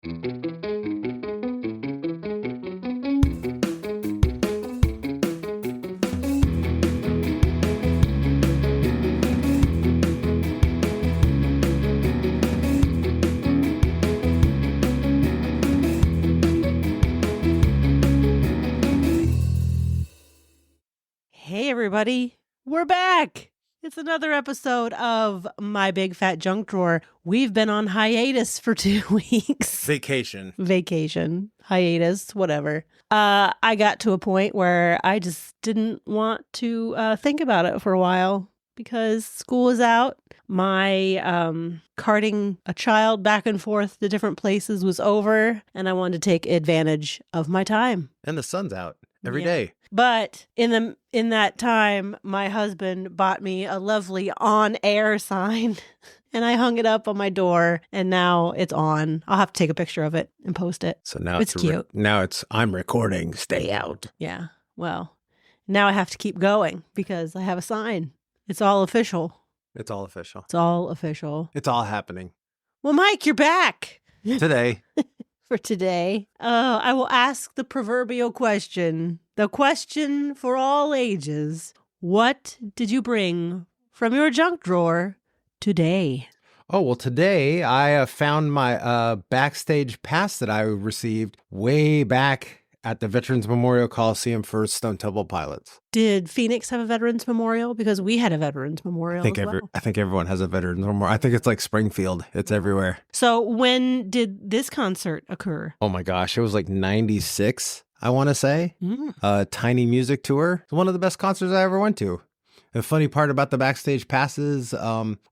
Hey, everybody. We're back. It's another episode of My Big Fat Junk Drawer. We've been on hiatus for 2 weeks. Vacation, hiatus, whatever. I got to a point where I just didn't want to think about it for a while because school is out. My carting a child back and forth to different places was over, and I wanted to take advantage of my time. and the sun's out every day. But in that time, my husband bought me a lovely on-air sign, and I hung it up on my door, and now it's on. I'll have to take a picture of it and post it. So now It's cute. Now it's I'm recording. Stay out. Yeah. Well, now I have to keep going because I have a sign. It's all official. It's all official. It's all official. It's all happening Well, Mike, you're back today. for today. I will ask the proverbial question, the question for all ages. What did you bring from your junk drawer today? Oh, well, today I found my backstage pass that I received way back at the Veterans Memorial Coliseum for Stone Temple Pilots. Did Phoenix have a Veterans Memorial? Because we had a Veterans Memorial as well. I think everyone has a Veterans Memorial. I think it's like Springfield. It's everywhere. So when did this concert occur? Oh my gosh, it was like 96, I want to say. Mm. Tiny Music Tour. It's one of the best concerts I ever went to. The funny part about the backstage passes,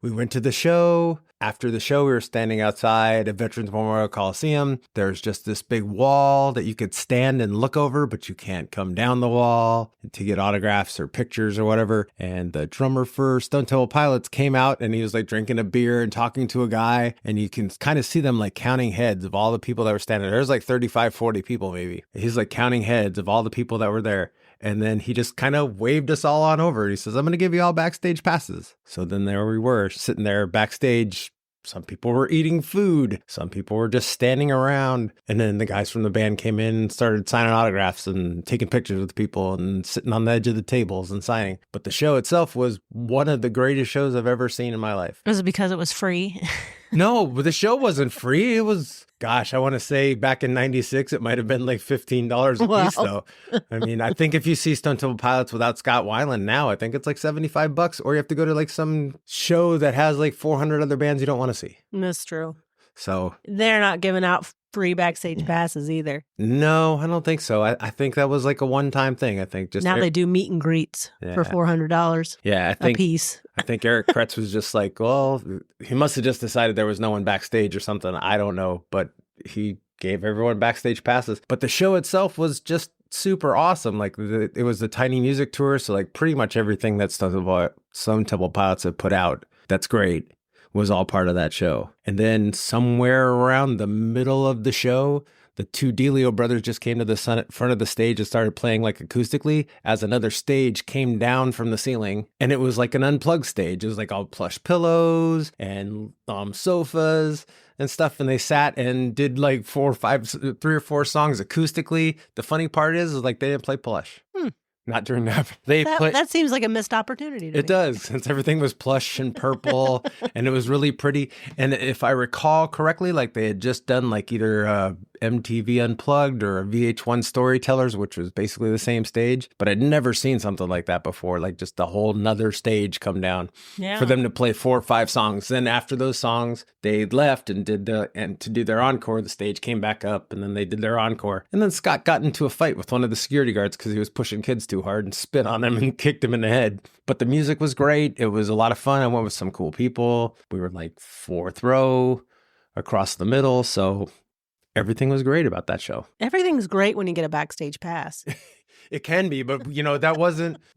we went to the show. After the show, we were standing outside at Veterans Memorial Coliseum. There's just this big wall that you could stand and look over, but you can't come down the wall to get autographs or pictures or whatever. And the drummer for Stone Temple Pilots came out and he was like drinking a beer and talking to a guy. And you can kind of see them like counting heads of all the people that were standing there. There's like 35, 40 people maybe. He's like counting heads of all the people that were there. And then he just kind of waved us all on over. He says, I'm going to give you all backstage passes. So then there we were sitting there backstage. Some people were eating food. Some people were just standing around. And then the guys from the band came in and started signing autographs and taking pictures with people and sitting on the edge of the tables and signing. But the show itself was one of the greatest shows I've ever seen in my life. Was it because it was free? No, but the show wasn't free. It was, gosh, I want to say back in 96, it might have been like $15 a piece though. I mean, I think if you see Stone Temple Pilots without Scott Weiland now, I think it's like $75 or you have to go to like some show that has like 400 other bands you don't want to see. That's true. So They're not giving out free backstage passes either. no, I don't think so. I think that was like a one-time thing. I think just Now they do meet and greets for $400 yeah, a piece. I think Eric Kretz was just like, well, he must have just decided there was no one backstage or something. I don't know, but he gave everyone backstage passes. But the show itself was just super awesome. Like it was the Tiny Music Tour, so like pretty much everything that Stone Temple Pilots have put out that's great was all part of that show. And then somewhere around the middle of the show, the two DeLeo brothers just came to the front of the stage and started playing like acoustically as another stage came down from the ceiling. And it was like an unplugged stage. It was like all plush pillows and sofas and stuff. And they sat and did like 3 or 4 songs acoustically. The funny part is like they didn't play plush. Not during that. That seems like a missed opportunity to me. It does, since everything was plush and purple and it was really pretty. And if I recall correctly, like they had just done like either MTV Unplugged or VH1 Storytellers, which was basically the same stage. But I'd never seen something like that before, like just a whole nother stage come down for them to play 4 or 5 songs. Then after those songs, they left and to do their encore, the stage came back up and then they did their encore. And then Scott got into a fight with one of the security guards because he was pushing kids too hard and spit on him and kicked him in the head. But the music was great. It was a lot of fun. I went with some cool people. We were like 4th row across the middle. So everything was great about that show. Everything's great when you get a backstage pass. It can be, but we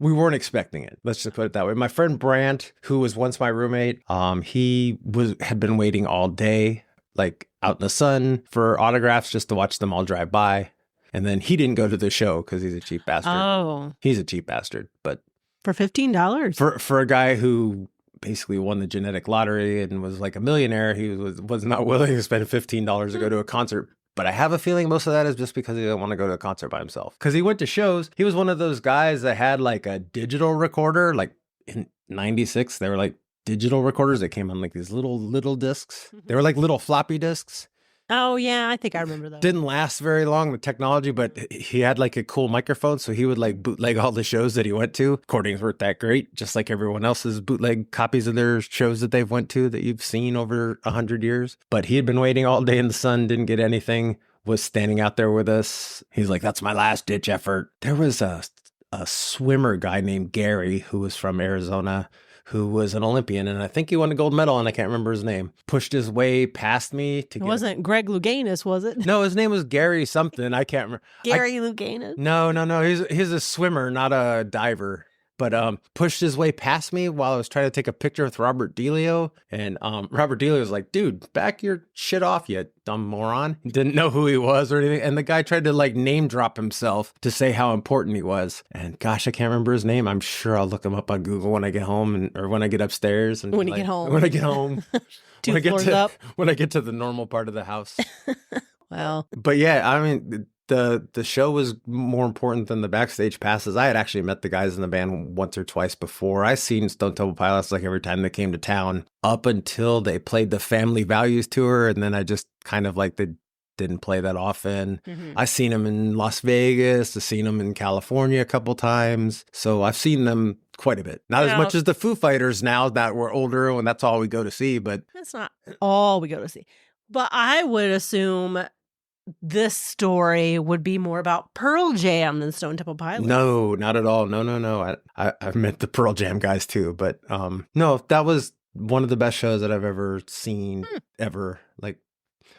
weren't expecting it. Let's just put it that way. My friend Brant, who was once my roommate, had been waiting all day, like out in the sun for autographs just to watch them all drive by. And then he didn't go to the show because he's a cheap bastard. Oh. He's a cheap bastard. But For $15? For a guy who basically won the genetic lottery and was like a millionaire. He was not willing to spend $15 to go to a concert. But I have a feeling most of that is just because he didn't want to go to a concert by himself. Because he went to shows. He was one of those guys that had like a digital recorder. Like in 96, they were like digital recorders that came on like these little discs. They were like little floppy discs. Oh, yeah. I think I remember that. Didn't last very long, the technology, but he had like a cool microphone. So he would like bootleg all the shows that he went to. Recordings weren't that great, just like everyone else's bootleg copies of their shows that they've went to that you've seen over 100 years. But he had been waiting all day in the sun, didn't get anything, was standing out there with us. He's like, that's my last ditch effort. There was a swimmer guy named Gary who was from Arizona, who was an Olympian, and I think he won a gold medal, and I can't remember his name. Pushed his way past me to It wasn't Greg Louganis, was it? No, his name was Gary something. I can't remember. Gary Louganis? No. He's a swimmer, not a diver. But pushed his way past me while I was trying to take a picture with Robert DeLeo. And Robert DeLeo was like, dude, back your shit off, you dumb moron. He didn't know who he was or anything. And the guy tried to like name drop himself to say how important he was. And gosh, I can't remember his name. I'm sure I'll look him up on Google when I get home or when I get upstairs. And when you get home. When I get home. Two floors up. When I get to the normal part of the house. Well. But yeah, I mean, the show was more important than the backstage passes. I had actually met the guys in the band once or twice before. I seen Stone Temple Pilots like every time they came to town up until they played the Family Values tour. And then I just kind of like they didn't play that often. Mm-hmm. I seen them in Las Vegas. I've seen them in California a couple times. So I've seen them quite a bit. Not as much as the Foo Fighters now that we're older and that's all we go to see. But that's not all we go to see. But I would assume this story would be more about Pearl Jam than Stone Temple Pilots. No, not at all. No. I've met the Pearl Jam guys too, but no, that was one of the best shows that I've ever seen ever. Like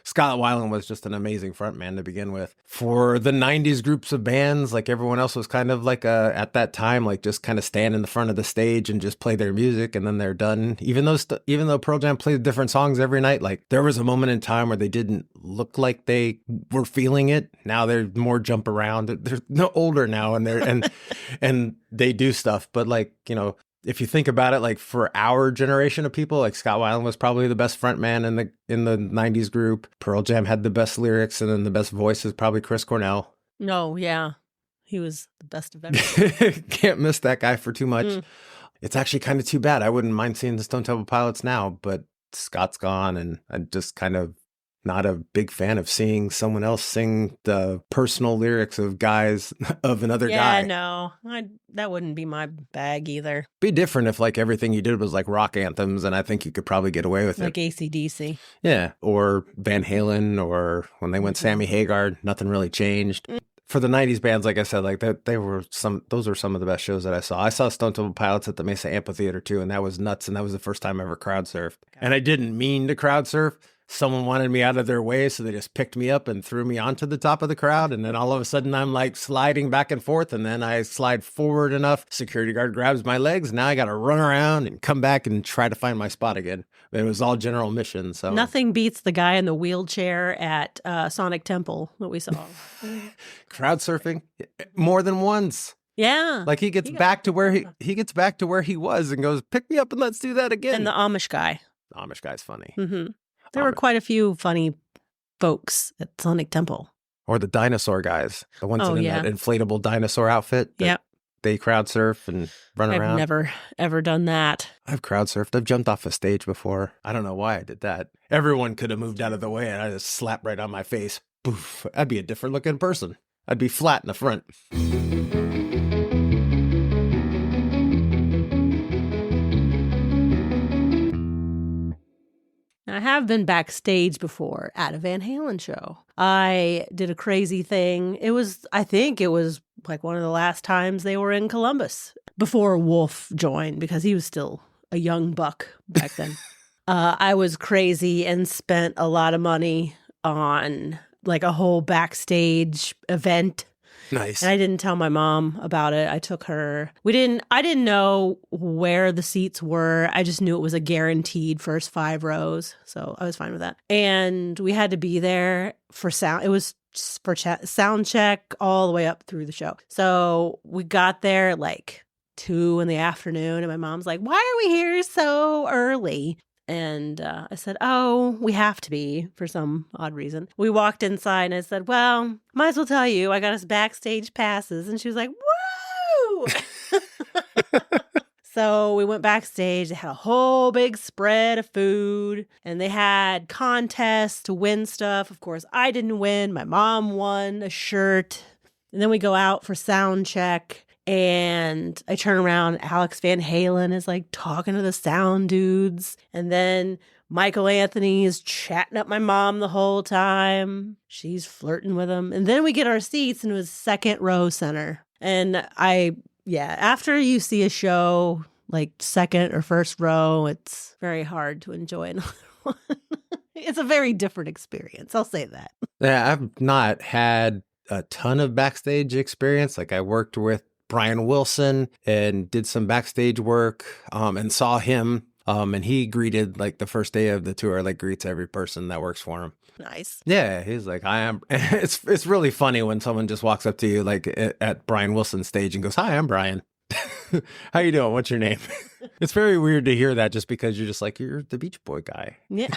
Scott Weiland was just an amazing frontman to begin with. For the 90s groups of bands, like everyone else was kind of like at that time, like just kind of stand in the front of the stage and just play their music and then they're done. Even though Pearl Jam played different songs every night, like there was a moment in time where they didn't look like they were feeling it. Now they're more jump around. They're no older now and and they do stuff. But like, you know, if you think about it, like for our generation of people, like Scott Weiland was probably the best frontman in the 90s group. Pearl Jam had the best lyrics and then the best voice is probably Chris Cornell. No, yeah. He was the best of everything. Can't miss that guy for too much. It's actually kind of too bad. I wouldn't mind seeing the Stone Temple Pilots now, but Scott's gone and I'm just kind of not a big fan of seeing someone else sing the personal lyrics of guys of another guy. Yeah, no, that wouldn't be my bag either. Be different if like everything you did was like rock anthems, and I think you could probably get away with like it. Like AC/DC. Yeah, or Van Halen, or when they went Sammy Hagar, nothing really changed. For the 90s bands, like I said, like those were some of the best shows that I saw. I saw Stone Temple Pilots at the Mesa Amphitheater too, and that was nuts, and that was the first time I ever crowd surfed. And I didn't mean to crowd surf. Someone wanted me out of their way, so they just picked me up and threw me onto the top of the crowd. And then all of a sudden, I'm like sliding back and forth. And then I slide forward enough. Security guard grabs my legs. Now I got to run around and come back and try to find my spot again. It was all general mission. So nothing beats the guy in the wheelchair at Sonic Temple that we saw. Crowd surfing more than once. Yeah. Like he gets back to where he gets back to where he was and goes, pick me up and let's do that again. And the Amish guy. The Amish guy's funny. Mm-hmm. There were quite a few funny folks at Sonic Temple. Or the dinosaur guys. The ones in that inflatable dinosaur outfit. Yeah. They crowd surf and run around. I've never, ever done that. I've crowd surfed. I've jumped off a stage before. I don't know why I did that. Everyone could have moved out of the way and I just slapped right on my face. Poof. I'd be a different looking person. I'd be flat in the front. I have been backstage before at a Van Halen show. I did a crazy thing. I think it was like one of the last times they were in Columbus before Wolf joined because he was still a young buck back then. I was crazy and spent a lot of money on like a whole backstage event. Nice. And I didn't tell my mom about it. I took her. I didn't know where the seats were. I just knew it was a guaranteed first 5 rows. So I was fine with that. And we had to be there for sound. It was for sound check all the way up through the show. So we got there like 2 in the afternoon. And my mom's like, why are we here so early? And I said, oh, we have to be for some odd reason. We walked inside and I said, well, might as well tell you, I got us backstage passes. And she was like, woo! So we went backstage. They had a whole big spread of food and they had contests to win stuff. Of course, I didn't win. My mom won a shirt. And then we go out for sound check. And I turn around, Alex Van Halen is like talking to the sound dudes. And then Michael Anthony is chatting up my mom the whole time. She's flirting with him. And then we get our seats and it was second row center. And after you see a show like second or first row, it's very hard to enjoy another one. It's a very different experience. I'll say that. Yeah, I've not had a ton of backstage experience. Like I worked with Brian Wilson and did some backstage work and saw him and he greeted like the first day of the tour, like greets every person that works for him. Nice. Yeah, he's like, I am. It's really funny when someone just walks up to you like at Brian Wilson's stage and goes, hi, I'm Brian. How you doing? What's your name? It's very weird to hear that just because you're just like, you're the Beach Boy guy. Yeah.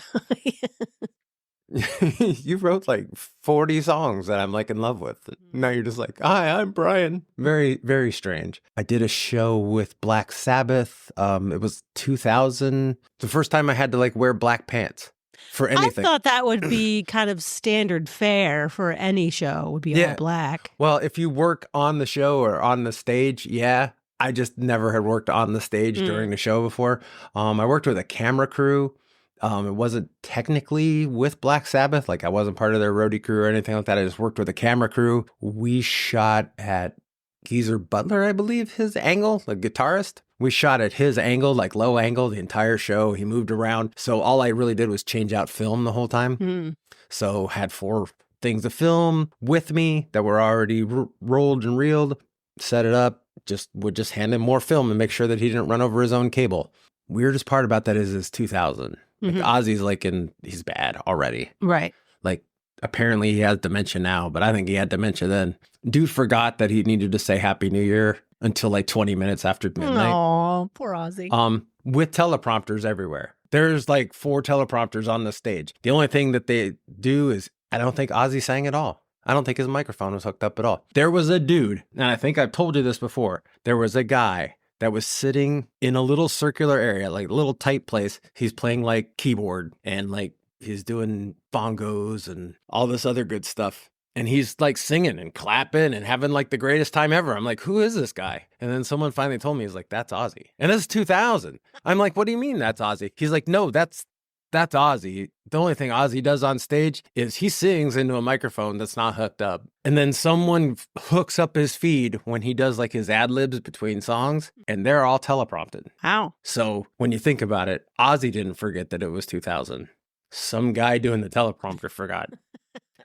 You wrote like 40 songs that I'm like in love with. Now you're just like, hi, I'm Brian. Very, very strange. I did a show with Black Sabbath. It was 2000. The first time I had to like wear black pants for anything. I thought that would be kind of standard fare for any show, would be all black. Well, if you work on the show or on the stage, yeah. I just never had worked on the stage during the show before. I worked with a camera crew. It wasn't technically with Black Sabbath. Like I wasn't part of their roadie crew or anything like that. I just worked with a camera crew. We shot at Geezer Butler, I believe, his angle, the guitarist. We shot at his angle, like low angle, the entire show. He moved around. So all I really did was change out film the whole time. So had 4 things of film with me that were already rolled and reeled, set it up, would just hand him more film and make sure that he didn't run over his own cable. Weirdest part about that is 2000. Like Ozzy's like he's bad already. Right. Like apparently he has dementia now, but I think he had dementia then. Dude forgot that he needed to say Happy New Year until like 20 minutes after midnight. Oh, poor Ozzy. With teleprompters everywhere. There's like 4 teleprompters on the stage. The only thing that they do is I don't think Ozzy sang at all. I don't think his microphone was hooked up at all. There was a dude, and I think I've told you this before. There was a guy that was sitting in a little circular area, like a little tight place. He's playing like keyboard and like he's doing bongos and all this other good stuff. And he's like singing and clapping and having like the greatest time ever. I'm like, who is this guy? And then someone finally told me, he's like, that's Ozzy. And this is 2000. I'm like, what do you mean that's Ozzy? He's like, no, that's Ozzy. The only thing Ozzy does on stage is he sings into a microphone that's not hooked up. And then someone hooks up his feed when he does like his ad libs between songs, and they're all teleprompted. How? So when you think about it, Ozzy didn't forget that it was 2000. Some guy doing the teleprompter forgot.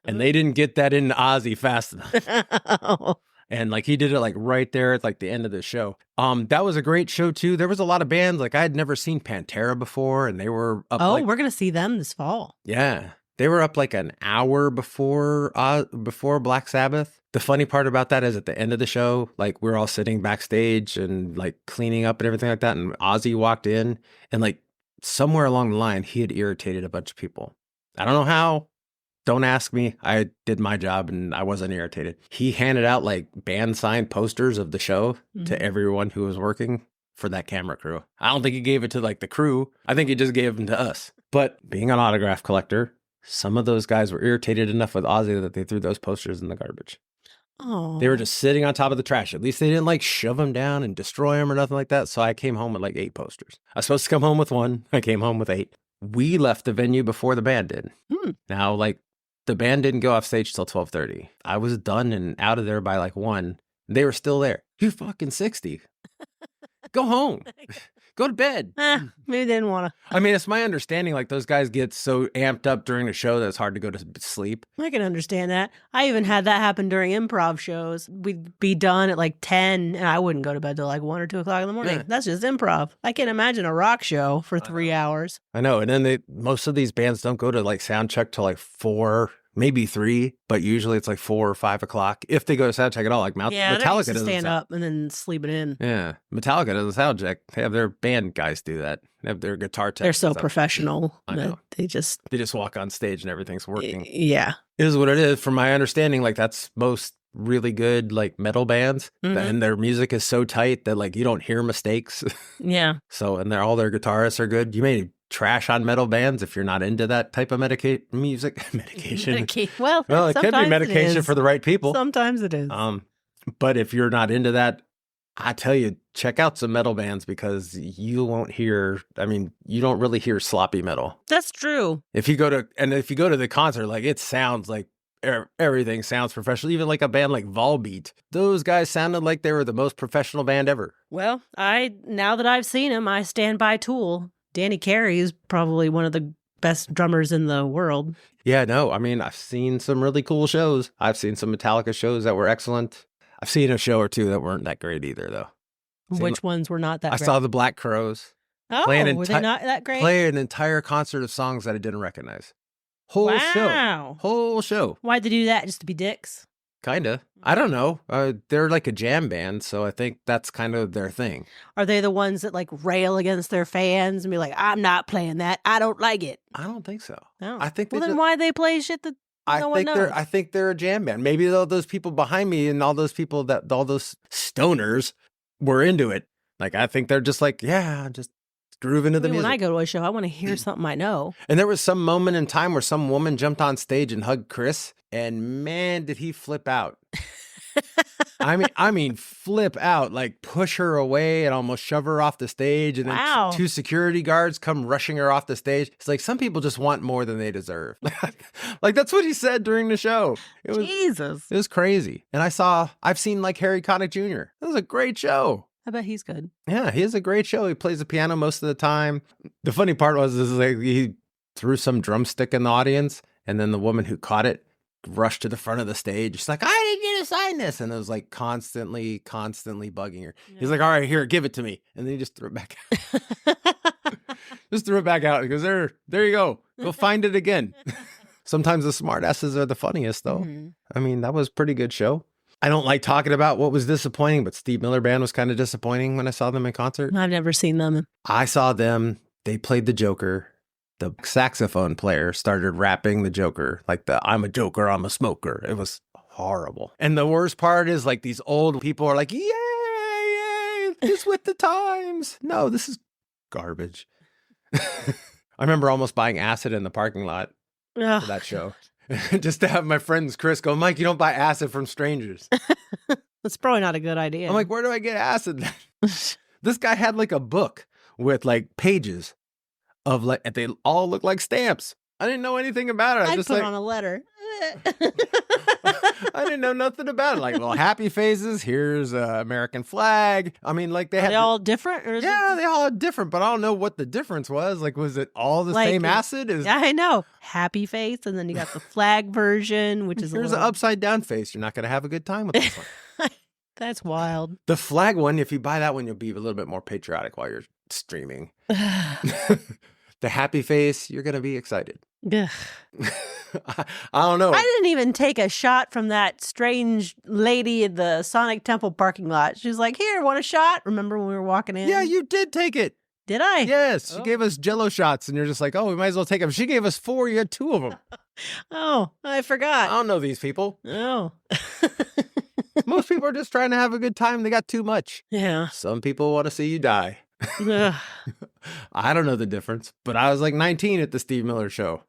And they didn't get that into Ozzy fast enough. And like he did it like right there at like the end of the show. That was a great show too. There was a lot of bands. Like I had never seen Pantera before, and they were up. Oh, we're gonna see them this fall. Yeah, they were up like an hour before Black Sabbath. The funny part about that is at the end of the show, like we're all sitting backstage and like cleaning up and everything like that, and Ozzy walked in, and like somewhere along the line, he had irritated a bunch of people. I don't know how. Don't ask me. I did my job and I wasn't irritated. He handed out like band signed posters of the show to everyone who was working for that camera crew. I don't think he gave it to like the crew. I think he just gave them to us. But being an autograph collector, some of those guys were irritated enough with Ozzy that they threw those posters in the garbage. Oh. They were just sitting on top of the trash. At least they didn't like shove them down and destroy them or nothing like that. So I came home with like 8 posters. I was supposed to come home with 1. I came home with 8. We left the venue before the band did. Now, like, the band didn't go off stage till 12:30. I was done and out of there by like 1. They were still there. You're fucking 60. Go home. Go to bed. Maybe they didn't want to. I mean, it's my understanding like those guys get so amped up during the show that it's hard to go to sleep. I can understand that. I even had that happen during improv shows. We'd be done at like 10 and I wouldn't go to bed till like 1 or 2 o'clock in the morning. Yeah. That's just improv. I can't imagine a rock show for 3 hours. I know. And then most of these bands don't go to like sound check till like 4, maybe 3, but usually it's like 4 or 5 o'clock if they go to sound check at all. Like Yeah, they're Metallica used to doesn't stand up and then sleep it in. Yeah, Metallica doesn't sound check. They have their band guys do that. They have their guitar techs. They're so professional. I know. They just walk on stage and everything's working. Yeah. It is what it is. From my understanding, like that's most really good like metal bands, and their music is so tight that like you don't hear mistakes. Yeah. So and all their guitarists are good. You may trash on metal bands if you're not into that type of medication. Well, it could be medication for the right people. Sometimes it is. But if you're not into that, I tell you, check out some metal bands because you won't hear. I mean, you don't really hear sloppy metal. That's true. If you go to the concert, like it sounds like everything sounds professional. Even like a band like Volbeat, those guys sounded like they were the most professional band ever. Well, now that I've seen him, I stand by Tool. Danny Carey is probably one of the best drummers in the world. Yeah, no, I mean, I've seen some really cool shows. I've seen some Metallica shows that were excellent. I've seen a show or two that weren't that great either, though. Which ones were not that great? I saw the Black Crowes. Oh, were they not that great? Play an entire concert of songs that I didn't recognize. Whole show. Why'd they do that? Just to be dicks? Kinda. I don't know. They're like a jam band, so I think that's kind of their thing. Are they the ones that like rail against their fans and be like, "I'm not playing that. I don't like it." I don't think so. No. I think then why they play shit that no one knows? I think they're a jam band. Maybe all those people behind me and all those people all those stoners were into it. Like I think they're just like, yeah, just groove into the music. When I go to a show, I want to hear something I know. And there was some moment in time where some woman jumped on stage and hugged Chris, and man, did he flip out. I mean, flip out, like push her away and almost shove her off the stage. And then 2 security guards come rushing her off the stage. It's like some people just want more than they deserve. Like that's what he said during the show. Jesus. It was crazy. And I've seen like Harry Connick Jr. That was a great show. I bet he's good. Yeah, he has a great show. He plays the piano most of the time. The funny part was like he threw some drumstick in the audience, and then the woman who caught it rushed to the front of the stage. She's like, "I didn't get to sign this," and it was like constantly bugging her. Yeah. He's like, "All right, here, give it to me," and then he just threw it back out. Just threw it back out. He goes, "There you go. Go find it again." Sometimes the smartasses are the funniest, though. Mm-hmm. I mean, that was a pretty good show. I don't like talking about what was disappointing, but Steve Miller Band was kind of disappointing when I saw them in concert. I've never seen them. I saw them. They played the Joker. The saxophone player started rapping the Joker, like "I'm a Joker, I'm a smoker." It was horrible. And the worst part is like these old people are like, "Yay, just with the times." No, this is garbage. I remember almost buying acid in the parking lot for that show. Just to have my friends Chris go, "Mike, you don't buy acid from strangers." That's probably not a good idea. I'm like, "Where do I get acid?" This guy had like a book with like pages of like, they all look like stamps. I didn't know anything about it. I just put on a letter. I didn't know nothing about it. Like, well, happy faces. Here's American flag. I mean, like they all different? Or they all are different, but I don't know what the difference was. Like, was it all the same acid? Yeah, I know. Happy face, and then you got the flag version, which is here's an upside down face. You're not going to have a good time with this one. That's wild. The flag one, if you buy that one, you'll be a little bit more patriotic while you're streaming. The happy face, you're going to be excited. I don't know. I didn't even take a shot from that strange lady at the Sonic Temple parking lot. She was like, "Here, want a shot?" Remember when we were walking in? Yeah, you did take it. Did I? Yes. She gave us Jell-O shots, and you're just like, "Oh, we might as well take them." She gave us 4. You had 2 of them. Oh, I forgot. I don't know these people. Oh. Most people are just trying to have a good time. They got too much. Yeah. Some people want to see you die. I don't know the difference, but I was like 19 at the Steve Miller show.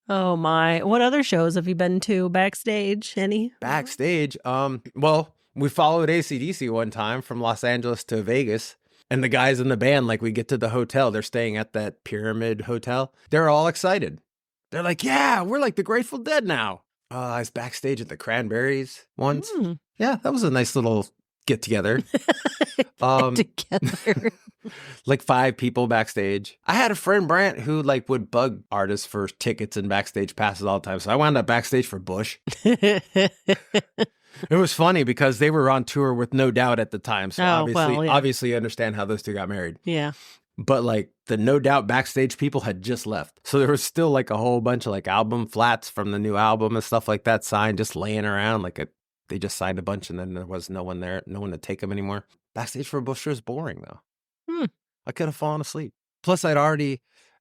Oh my. What other shows have you been to backstage? Any? Backstage? Well, we followed AC/DC one time from Los Angeles to Vegas. And the guys in the band, like we get to the hotel, they're staying at that Pyramid Hotel. They're all excited. They're like, "Yeah, we're like the Grateful Dead now." I was backstage at the Cranberries once. Yeah, that was a nice little get together. Together. Like 5 people backstage. I had a friend, Brant, who like would bug artists for tickets and backstage passes all the time. So I wound up backstage for Bush. It was funny because they were on tour with No Doubt at the time. So yeah. obviously you understand how those two got married. Yeah. But like the No Doubt backstage people had just left. So there was still like a whole bunch of like album flats from the new album and stuff like that signed just laying around. They just signed a bunch and then there was no one there, no one to take them anymore. Backstage for a Bush is boring though. I could have fallen asleep. Plus I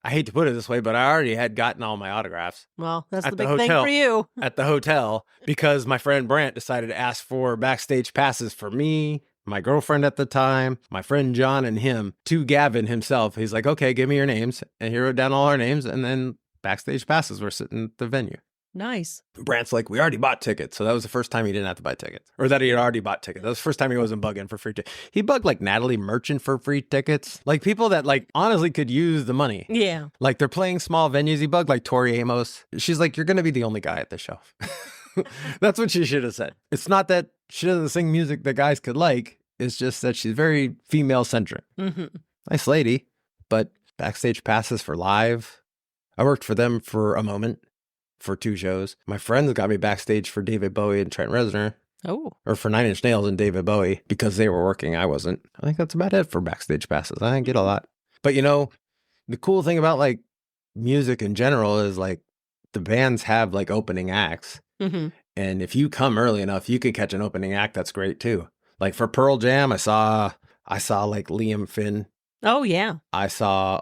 hate to put it this way, but I already had gotten all my autographs. Well, that's at the big thing for you. At the hotel, because my friend Brant decided to ask for backstage passes for me, my girlfriend at the time, my friend John, and him, to Gavin himself. He's like, okay, give me your names. And he wrote down all our names, and then backstage passes were sitting at the venue. Nice. Brant's like, we already bought tickets. So that was the first time he didn't have to buy tickets. Or that he had already bought tickets. That was the first time he wasn't bugging for free tickets. He bugged like Natalie Merchant for free tickets. Like people that like honestly could use the money. Yeah. Like they're playing small venues. He bugged like Tori Amos. She's like, you're going to be the only guy at the show. That's what she should have said. It's not that she doesn't sing music that guys could like. It's just that she's very female centric. Mm-hmm. Nice lady. But backstage passes for live. I worked for them for a moment. For 2 shows. My friends got me backstage for David Bowie and Trent Reznor. Oh. Or for 9 Inch Nails and David Bowie because they were working. I wasn't. I think that's about it for backstage passes. I didn't get a lot. But you know, the cool thing about like music in general is like the bands have like opening acts. Mm-hmm. And if you come early enough, you could catch an opening act. That's great too. Like for Pearl Jam, I saw like Liam Finn. Oh yeah. I saw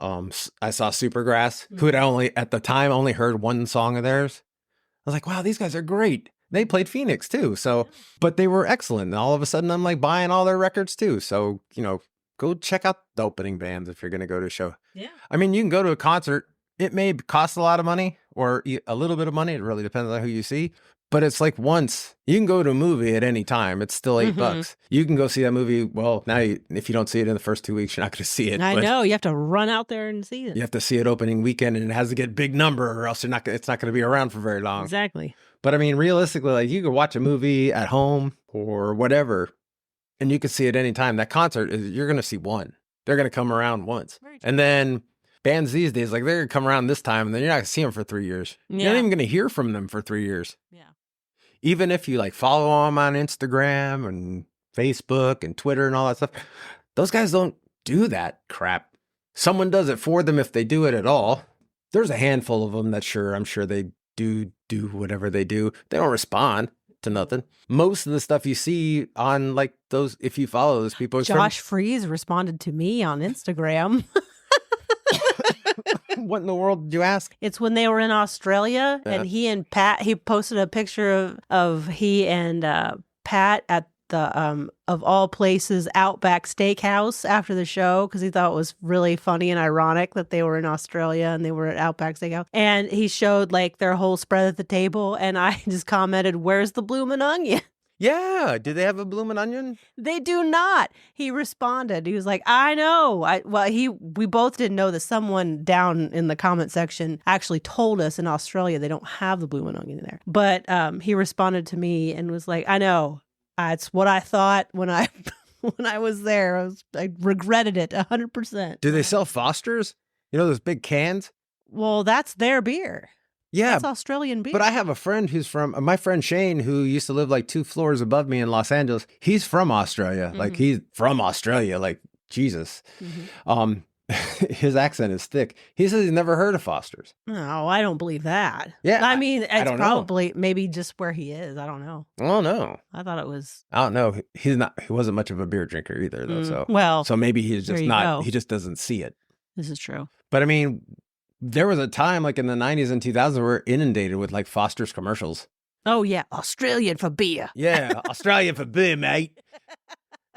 Supergrass, who had at the time only heard one song of theirs. I was like, wow, these guys are great. They played Phoenix too. So, but they were excellent. And all of a sudden I'm like buying all their records too. So, you know, go check out the opening bands if you're going to go to a show. Yeah. I mean, you can go to a concert. It may cost a lot of money or a little bit of money. It really depends on who you see. But it's like once you can go to a movie at any time. It's still $8. You can go see that movie. Well, now if you don't see it in the first 2 weeks, you're not going to see it. I know you have to run out there and see it. You have to see it opening weekend, and it has to get big number, or else it's not going to be around for very long. Exactly. But I mean, realistically, like you could watch a movie at home or whatever, and you can see it anytime. That concert you're going to see one. They're going to come around once, and then. Bands these days, like they're going to come around this time and then you're not going to see them for 3 years. Yeah. You're not even going to hear from them for 3 years. Yeah. Even if you like follow them on Instagram and Facebook and Twitter and all that stuff, those guys don't do that crap. Someone does it for them if they do it at all. There's a handful of them that I'm sure they do whatever they do. They don't respond to nothing. Most of the stuff you see on like those, if you follow those people. Josh Freeze responded to me on Instagram. What in the world did you ask? It's when they were in Australia and he posted a picture of he and Pat at the of all places Outback Steakhouse after the show because he thought it was really funny and ironic that they were in Australia and they were at Outback Steakhouse. And he showed like their whole spread at the table and I just commented, "Where's the bloomin' onion?" Yeah. Do they have a bloomin' onion? They do not. He responded. He was like, I know. We both didn't know that someone down in the comment section actually told us in Australia they don't have the bloomin' onion there. But he responded to me and was like, I know. It's what I thought when I was there. I regretted it 100%. Do they sell Foster's? You know those big cans? Well, that's their beer. Yeah. That's Australian beer. But I have a friend who's from, my friend Shane, who used to live like 2 floors above me in Los Angeles. He's from Australia. Mm-hmm. Like he's from Australia, like Jesus. Mm-hmm. His accent is thick. He says he's never heard of Foster's. No, I don't believe that. Yeah. I mean, it's probably maybe just where he is. I don't know. Oh, no. I thought it was. I don't know. He wasn't much of a beer drinker either, though. So maybe he's just he just doesn't see it. This is true. But I mean, there was a time like in the 90s and 2000s we were inundated with like Foster's commercials. Oh, yeah. Australian for beer. Yeah. Australian for beer, mate.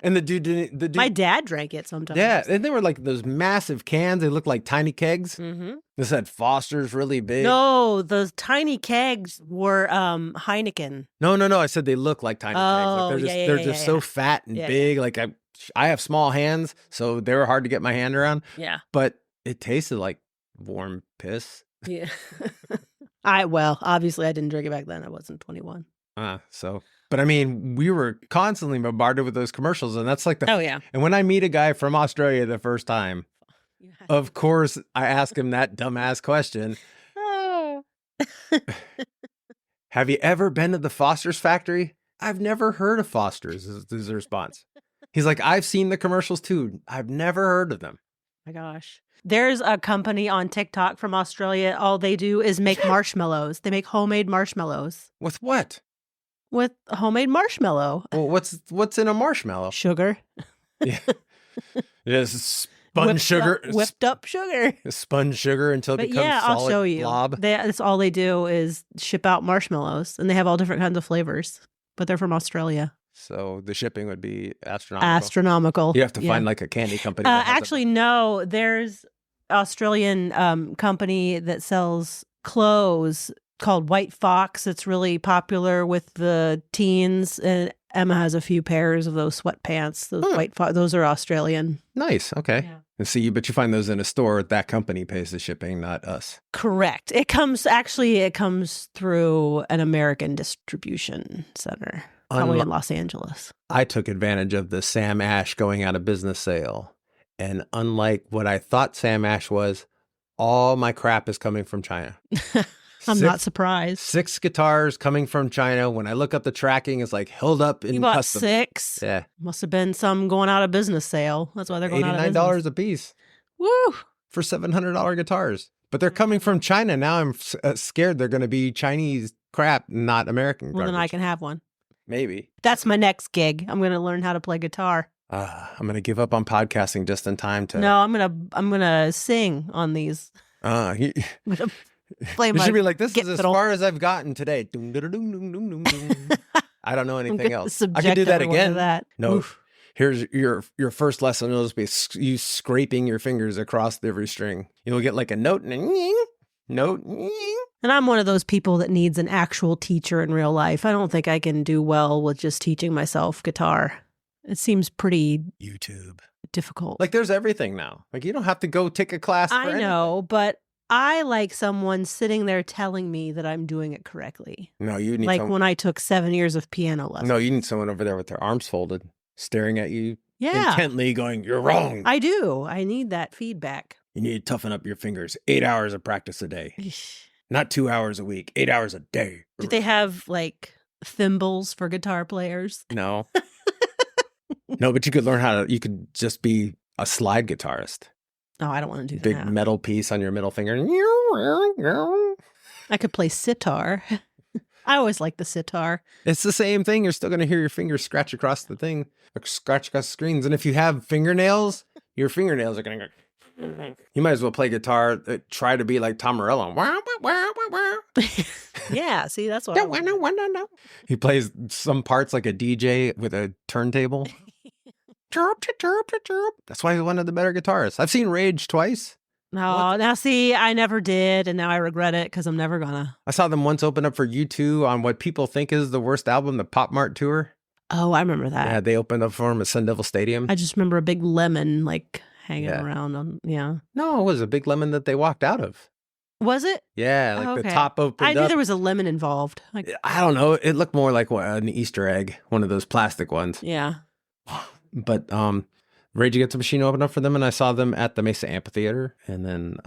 And the dude. My dad drank it sometimes. Yeah. And they were like those massive cans. They looked like tiny kegs. Mm-hmm. They said Foster's really big. No, those tiny kegs were Heineken. No. I said they look like tiny kegs. Like they're just so fat and big. Like I have small hands, so they were hard to get my hand around. Yeah. But it tasted like warm piss. Yeah. Obviously I didn't drink it back then. I wasn't 21. But I mean, we were constantly bombarded with those commercials, and that's like oh yeah. And when I meet a guy from Australia the first time, of course I ask him that dumbass question. Oh. Have you ever been to the Foster's factory? I've never heard of Foster's, is his response. He's like, I've seen the commercials too. I've never heard of them. My gosh. There's a company on TikTok from Australia. All they do is make marshmallows. They make homemade marshmallows. With what? With a homemade marshmallow. Well, what's in a marshmallow? Sugar. Yeah. Just sponge sugar. Whipped up sugar. Sponge sugar until it But becomes yeah, solid I'll show you. blob. That's all they do is ship out marshmallows. And they have all different kinds of flavors. But they're from Australia. So the shipping would be astronomical. Astronomical. You have to find like a candy company. Actually, no. There's Australian company that sells clothes called White Fox. It's really popular with the teens, and Emma has a few pairs of those sweatpants. Those White Fox. Those are Australian. Nice. Okay. Yeah. And see, but you find those in a store. That company pays the shipping, not us. Correct. It comes through an American distribution center, probably in Los Angeles. I took advantage of the Sam Ash going out of business sale. And unlike what I thought Sam Ash was, all my crap is coming from China. I'm not surprised. 6 guitars coming from China. When I look up the tracking, it's like held up in you bought custom. 6? Yeah. Must have been some going out of business sale. That's why they're going out of business. $89 a piece. Woo! For $700 guitars. But they're coming from China. Now I'm scared they're going to be Chinese crap, not American Well, then garbage. I can have one. Maybe. That's my next gig. I'm going to learn how to play guitar. I'm going to give up on podcasting just in time to... No, I'm going to sing on these. You I'm gonna play my should be like, this is as fiddle. far as I've gotten today. Doom, doom, doom, doom, doom, doom, doom. I don't know I'm anything gonna else. I can do subject that everyone to again. that. No. Oof. Here's your first lesson. It'll just be you scraping your fingers across every string. You'll get like a note and a nying, note. Nying. And I'm one of those people that needs an actual teacher in real life. I don't think I can do well with just teaching myself guitar. It seems pretty YouTube. difficult. Like there's everything now. Like you don't have to go take a class for I know, but I like someone sitting there telling me that I'm doing it correctly. No, you need like someone. when I took 7 years of piano lessons. No, you need someone over there with their arms folded, staring at you Yeah, intently, going, "You're wrong." I do. I need that feedback. You need to toughen up your fingers. 8 hours of practice a day, not 2 hours a week. 8 hours a day. Do they have like thimbles for guitar players? No. No, but you could learn how to, you could just be a slide guitarist. Oh, I don't want to do Big that. metal piece on your middle finger. I could play sitar. I always like the sitar. It's the same thing. You're still going to hear your fingers scratch across the thing, scratch across the screens. And if you have fingernails, your fingernails are going to go. You might as well play guitar. Try to be like Tom Morello. Yeah, see, that's what I want. He plays some parts like a DJ with a turntable. Chirp, chirp, chirp. That's why he's one of the better guitarists. I've seen Rage twice. No, now see, I never did, and now I regret it because I'm never gonna. I saw them once open up for U2 on what people think is the worst album, the Pop Mart tour. Oh, I remember that. Yeah, they opened up for him at Sun Devil Stadium. I just remember a big lemon like hanging around on. Yeah, No, it was a big lemon that they walked out of. was it? Yeah, like the Okay. top opened I knew up. there was a lemon involved. Like, I don't know. It looked more like an Easter egg, one of those plastic ones. yeah. But Rage Against the Machine opened up for them, and I saw them at the Mesa Amphitheater. And then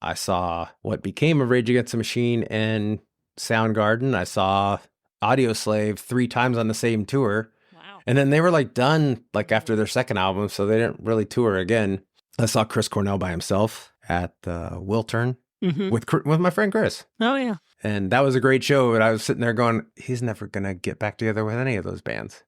I saw what became of Rage Against the Machine and Soundgarden. I saw Audio Slave 3 times on the same tour. Wow. And then they were like done like after their second album, so they didn't really tour again. I saw Chris Cornell by himself at Wiltern Mm-hmm. with my friend Chris. Oh yeah. And that was a great show, but I was sitting there going, he's never going to get back together with any of those bands.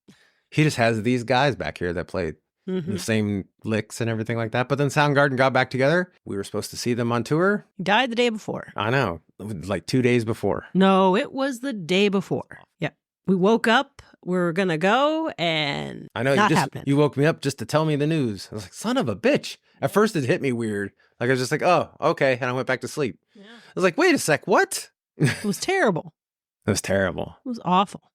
He just has these guys back here that play Mm-hmm. the same licks and everything like that. But then Soundgarden got back together. We were supposed to see them on tour. He died the day before. I know, like 2 days before. No, it was the day before. Yep. We woke up. We were gonna go, and I know not happening. you woke me up just to tell me the news. I was like, son of a bitch. At first it hit me weird. Like I was just like, oh, okay. And I went back to sleep. Yeah. I was like, wait a sec, what? It was terrible. It was terrible. It was awful.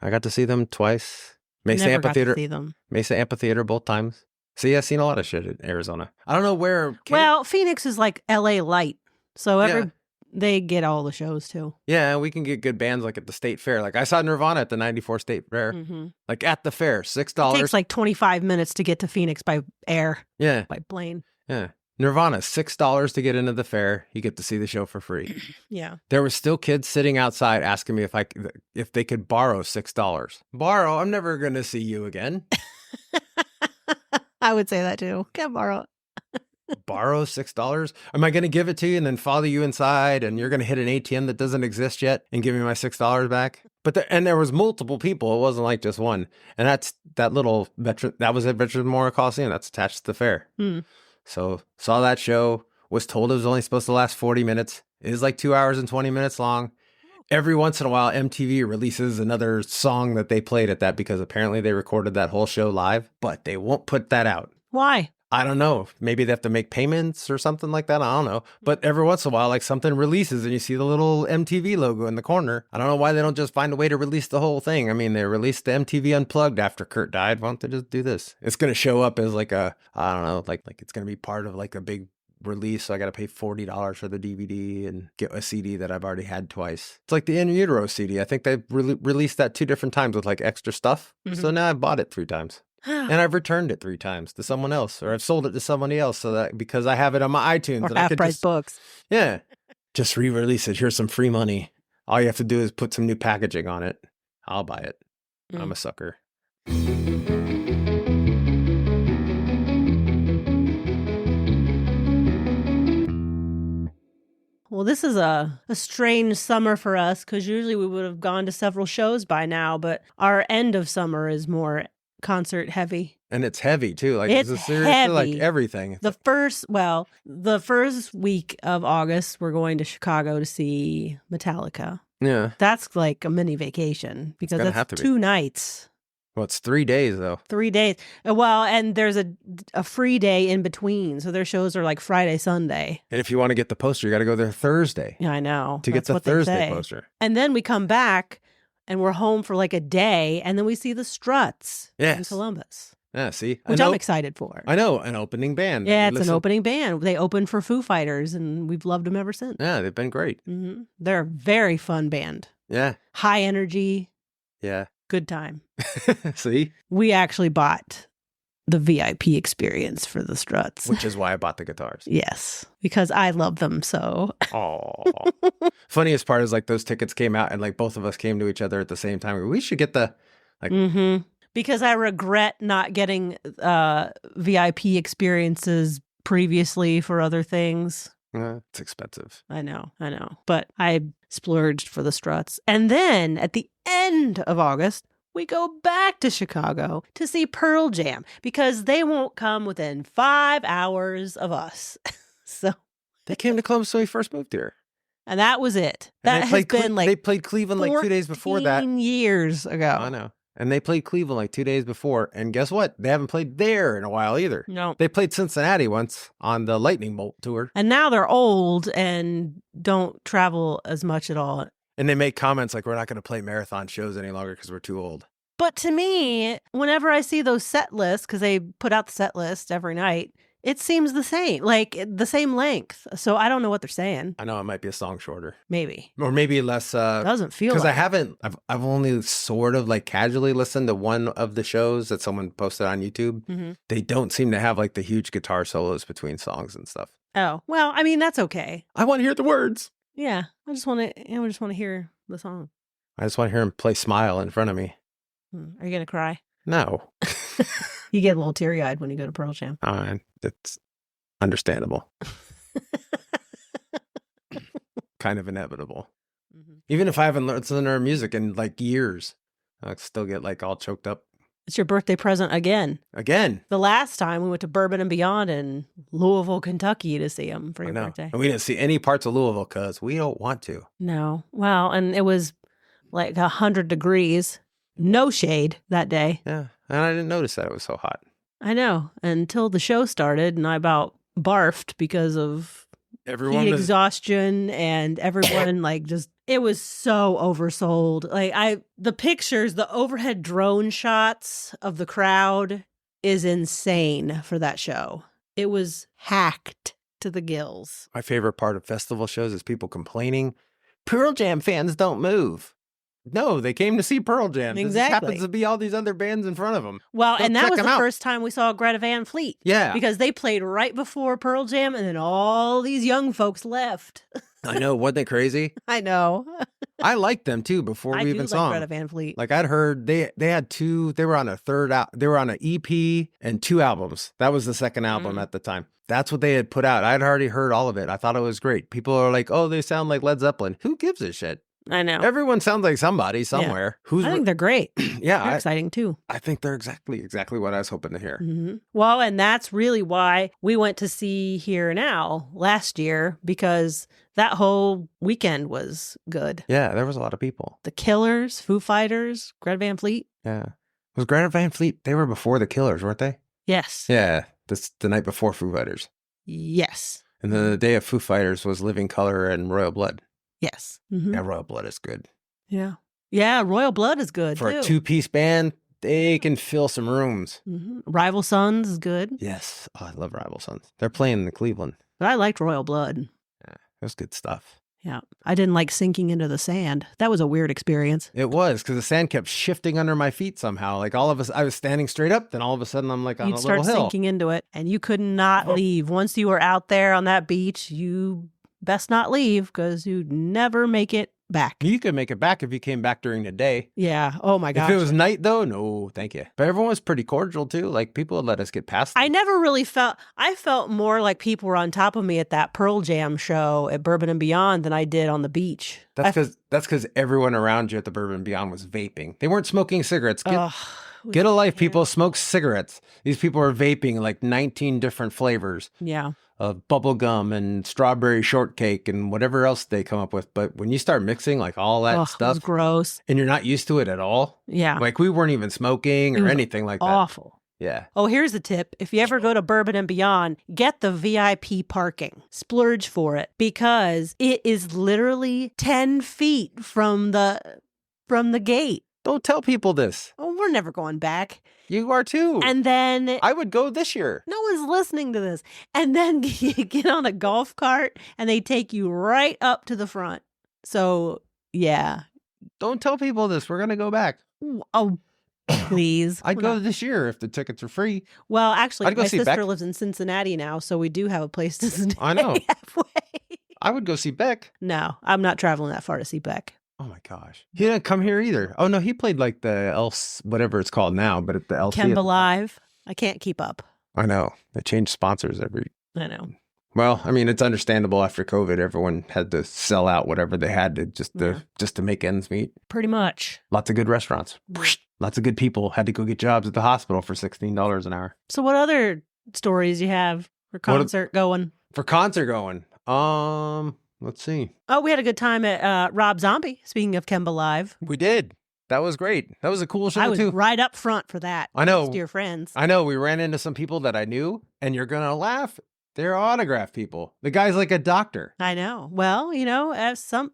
I got to see them twice. Mesa Never got to Amphitheater. see them. Mesa Amphitheater both times. See, I've seen a lot of shit in Arizona. I don't know where. Well, Phoenix is like LA light, so Yeah. they get all the shows too. Yeah, we can get good bands like at the state fair. Like I saw Nirvana at the 94 state fair. Mm-hmm. Like at the fair, It $6. takes like 25 minutes to get to Phoenix by air, Yeah, by plane. yeah. Nirvana, $6 to get into the fair. You get to see the show for free. Yeah. There were still kids sitting outside asking me if they could borrow $6. Borrow? I'm never going to see you again. I would say that too. Can't borrow it. Borrow $6? Am I going to give it to you and then follow you inside and you're going to hit an ATM that doesn't exist yet and give me my $6 back? But there was multiple people. It wasn't like just one. And that was at Veterans Memorial Coliseum. That's attached to the fair. So saw that show, was told it was only supposed to last 40 minutes. It is like 2 hours and 20 minutes long. Every once in a while, MTV releases another song that they played at that because apparently they recorded that whole show live, but they won't put that out. Why? I don't know. Maybe they have to make payments or something like that. I don't know. But every once in a while, like something releases and you see the little MTV logo in the corner. I don't know why they don't just find a way to release the whole thing. I mean, they released the MTV Unplugged after Kurt died. Why don't they just do this? It's going to show up as like I don't know, like it's going to be part of like a big release. So I got to pay $40 for the DVD and get a CD that I've already had twice. It's like the In Utero CD. I think they released that 2 different times with like extra stuff. So now I bought it 3 times. And I've returned it 3 times to someone else, or I've sold it to somebody else so that because I have it on my iTunes. Or and half-price books. Yeah. Just re-release it. Here's some free money. All you have to do is put some new packaging on it. I'll buy it. I'm a sucker. Well, this is a strange summer for us because usually we would have gone to several shows by now, but our end of summer is more concert heavy. And it's heavy too. Like it's seriously heavy. Like everything. The first week of August, we're going to Chicago to see Metallica. Yeah. That's like a mini vacation because that's 2 nights. Well, it's 3 days though. 3 days. Well, and there's a free day in between. So their shows are like Friday, Sunday. And if you want to get the poster, you got to go there Thursday. Yeah, I know. To get the Thursday poster. And then we come back and we're home for like a day. And then we see the Struts in Columbus. Yeah, see? Which I'm excited for. I know, an opening band. Yeah, it's an opening band. They opened for Foo Fighters and we've loved them ever since. Yeah, they've been great. Mm-hmm. They're a very fun band. Yeah. High energy. Yeah. Good time. See? We actually bought the VIP experience for the Struts. Which is why I bought the guitars. Yes, because I love them so. Oh. Funniest part is like those tickets came out and like both of us came to each other at the same time. We should get the like because I regret not getting VIP experiences previously for other things. It's expensive. I know. But I splurged for the Struts. And then at the end of August, we go back to Chicago to see Pearl Jam because they won't come within 5 hours of us. So they came to Columbus when we first moved here. And that was it. That has been like they played Cleveland like 2 days before that. 14 years ago. I know. And they played Cleveland like 2 days before. And guess what? They haven't played there in a while either. No. They played Cincinnati once on the Lightning Bolt tour. And now they're old and don't travel as much at all. And they make comments like, we're not going to play marathon shows any longer because we're too old. But to me, whenever I see those set lists, because they put out the set list every night, it seems the same, like the same length. So I don't know what they're saying. I know it might be a song shorter. Maybe. Or maybe less. Doesn't feel because like I've only sort of like casually listened to one of the shows that someone posted on YouTube. Mm-hmm. They don't seem to have like the huge guitar solos between songs and stuff. Oh, well, I mean, that's okay. I want to hear the words. Yeah. I just want to hear the song. I just want to hear him play Smile in front of me. Are you going to cry? No. You get a little teary-eyed when you go to Pearl Jam. That's understandable. Kind of inevitable. Mm-hmm. Even if I haven't listened to her music in like years, I still get like all choked up. It's your birthday present again. Again. The last time we went to Bourbon and Beyond in Louisville, Kentucky to see him for your birthday. And we didn't see any parts of Louisville because we don't want to. No. Well, and it was like 100 degrees. No shade that day. Yeah. And I didn't notice that it was so hot. I know. Until the show started and I about barfed because of heat exhaustion and everyone like just, it was so oversold. Like the pictures, the overhead drone shots of the crowd is insane for that show. It was hacked to the gills. My favorite part of festival shows is people complaining, Pearl Jam fans don't move. No, they came to see Pearl Jam. There just Exactly. happens to be all these other bands in front of them. Well, Go and that check was 'em the out. first time we saw Greta Van Fleet. Yeah. Because they played right before Pearl Jam, and then all these young folks left. I know. Wasn't they crazy? I know. I liked them too before I we do even like saw Greta them. Van Fleet. Like I'd heard they had two. They were on a third out. They were on an EP and 2 albums. That was the second album at the time. That's what they had put out. I'd already heard all of it. I thought it was great. People are like, "Oh, they sound like Led Zeppelin." Who gives a shit? I know. Everyone sounds like somebody somewhere. I think they're great. Yeah, They're exciting too. I think they're exactly what I was hoping to hear. Mm-hmm. Well, and that's really why we went to see Here Now last year, because that whole weekend was good. Yeah, there was a lot of people. The Killers, Foo Fighters, Greta Van Fleet. Yeah. Was Greta Van Fleet, they were before the Killers, weren't they? Yes. Yeah, the night before Foo Fighters. Yes. And then the day of Foo Fighters was Living Colour and Royal Blood. Yes. Mm-hmm. Yeah, Royal Blood is good. Yeah. Yeah, Royal Blood is good For too. a 2-piece band, they can fill some rooms. Mm-hmm. Rival Sons is good. Yes. Oh, I love Rival Sons. They're playing in Cleveland. But I liked Royal Blood. Yeah, it was good stuff. Yeah. I didn't like sinking into the sand. That was a weird experience. It was, because the sand kept shifting under my feet somehow. Like all of us, I was standing straight up, then all of a sudden I'm like on You'd a start little hill. sinking into it, and you could not leave. Once you were out there on that beach, you best not leave, because you'd never make it back. You could make it back if you came back during the day. Yeah. Oh my gosh. If it was night though, no, thank you. But everyone was pretty cordial too. Like people would let us get past them. I never really I felt more like people were on top of me at that Pearl Jam show at Bourbon and Beyond than I did on the beach. That's because everyone around you at the Bourbon and Beyond was vaping. They weren't smoking cigarettes. Get a life, people. Smoke cigarettes. These people are vaping like 19 different flavors. Yeah. Of bubble gum and strawberry shortcake and whatever else they come up with. But when you start mixing like all that It was stuff, gross. and you're not used to it at all. Yeah. Like we weren't even smoking or anything like that. Awful. Yeah. Oh, here's a tip. If you ever go to Bourbon and Beyond, get the VIP parking. Splurge for it, because it is literally 10 feet from the gate. Don't tell people this. Oh, we're never going back. You are too. And then I would go this year. no one's listening to this. And then you get on a golf cart and they take you right up to the front. So, yeah. Don't tell people this. We're going to go back. Oh, please. I'd go this year if the tickets are free. Well, actually, I'd go my see sister Beck. lives in Cincinnati now, so we do have a place to stay I know. halfway. I would go see Beck. No, I'm not traveling that far to see Beck. Oh my gosh. He didn't come here either. Oh no, he played like the else, whatever it's called now, but at the LC. Kemba Live. I can't keep up. I know. They change sponsors every. I know. Well, I mean, it's understandable after COVID. Everyone had to sell out whatever they had to just to make ends meet. Pretty much. Lots of good restaurants. Lots of good people had to go get jobs at the hospital for $16 an hour. So what other stories you have for concert going? For concert going. Let's see. Oh, we had a good time at Rob Zombie, speaking of Kemba Live. We did. That was great. That was a cool show I was too. right up front for that. I know. Dear friends. I know. We ran into some people that I knew, and you're going to laugh. They're autograph people. The guy's like a doctor. I know. Well, as some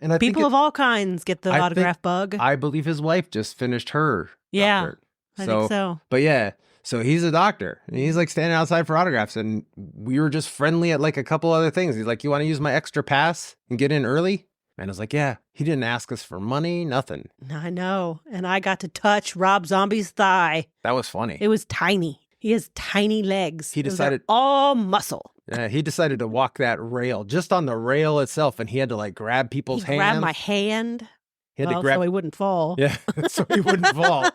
And I people think of all kinds get the autograph bug. I believe his wife just finished her doctorate. I think so. But yeah, so he's a doctor. And he's like standing outside for autographs. And we were just friendly at like a couple other things. He's like, "You want to use my extra pass and get in early?" And I was like, "Yeah." He didn't ask us for money, nothing. I know. And I got to touch Rob Zombie's thigh. That was funny. It was tiny. He has tiny legs. He decided all muscle. Yeah, he decided to walk that rail, just on the rail itself, and he had to like grab people's hands. Grab my hand. He had to grab so he wouldn't fall. Yeah, so he wouldn't fall.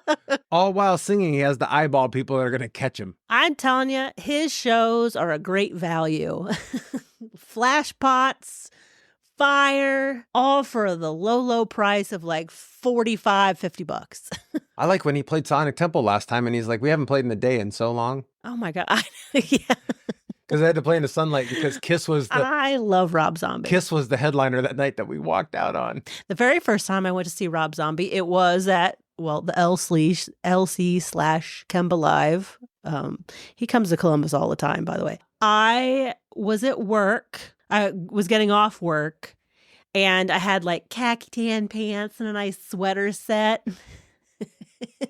All while singing, he has to eyeball people that are going to catch him. I'm telling you, his shows are a great value. Flash pots, fire, all for the low price of like $45-$50. I like when he played Sonic Temple last time, and he's like, "We haven't played in the day in so long." Oh my God. Yeah. Because I had to play in the sunlight because I love Rob Zombie. Kiss was the headliner that night that we walked out on. The very first time I went to see Rob Zombie, it was at, the LC/Kemba Live. He comes to Columbus all the time, by the way. I was at work. I was getting off work, and I had like khaki tan pants and a nice sweater set.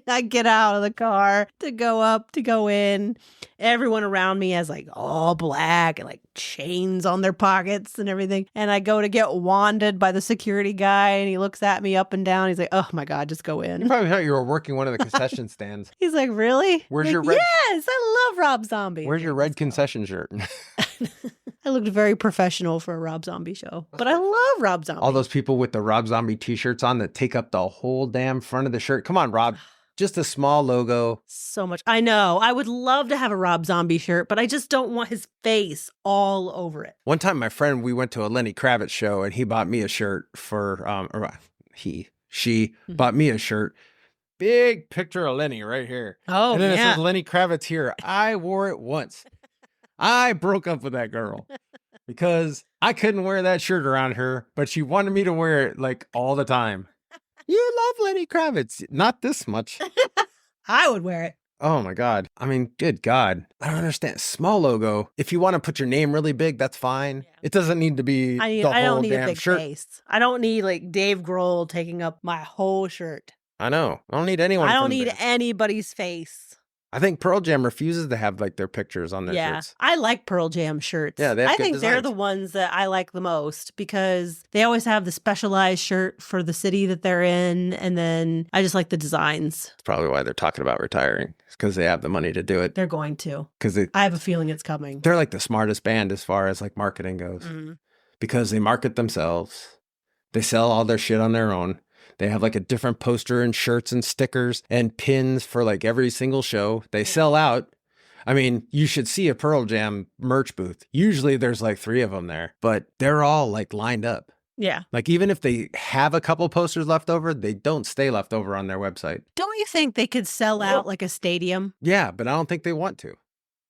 I get out of the car to go in. Everyone around me has like all black and like chains on their pockets and everything. And I go to get wanded by the security guy and he looks at me up and down. He's like, oh my God, just go You in. probably thought you were working one of the concession stands. He's like, really? Where's Like, your red? Yes, I love Rob Zombie. Where's your red concession shirt? I looked very professional for a Rob Zombie show, but I love Rob Zombie. All those people with the Rob Zombie t-shirts on that take up the whole damn front of the shirt. Come on, Rob. Just a small logo. So much. I know. I would love to have a Rob Zombie shirt, but I just don't want his face all over it. One time, my friend, we went to a Lenny Kravitz show and he bought me a shirt for, she bought me a shirt. Big picture of Lenny right here. Oh, and then yeah. it says Lenny Kravitz here. I wore it once. I broke up with that girl because I couldn't wear that shirt around her, but she wanted me to wear it like all the time. You love Lenny Kravitz. Not this much. I would wear it. Oh my God. I mean, good God. I don't understand. Small logo. If you want to put your name really big, that's fine. Yeah. It doesn't need to be the I whole don't need a damn big shirt. face. I don't need like Dave Grohl taking up my whole shirt. I know. I don't need anyone. I don't from need there. anybody's face. I think Pearl Jam refuses to have like their pictures on their shirts. I like Pearl Jam shirts. Yeah, they have I good think they're designs. the ones that I like the most because they always have the specialized shirt for the city that they're in. And then I just like the designs. That's probably why they're talking about retiring. It's because they have the money to do it. They're going to. Because I have a feeling it's coming. they're like the smartest band as far as like marketing goes. Mhm. Because they market themselves. They sell all their shit on their own. They have like a different poster and shirts and stickers and pins for like every single show. They sell out. I mean, you should see a Pearl Jam merch booth. Usually there's like 3 of them there, but they're all like lined up. Yeah. Like even if they have a couple posters left over, they don't stay left over on their website. Don't you think they could sell out like a stadium? Yeah, but I don't think they want to.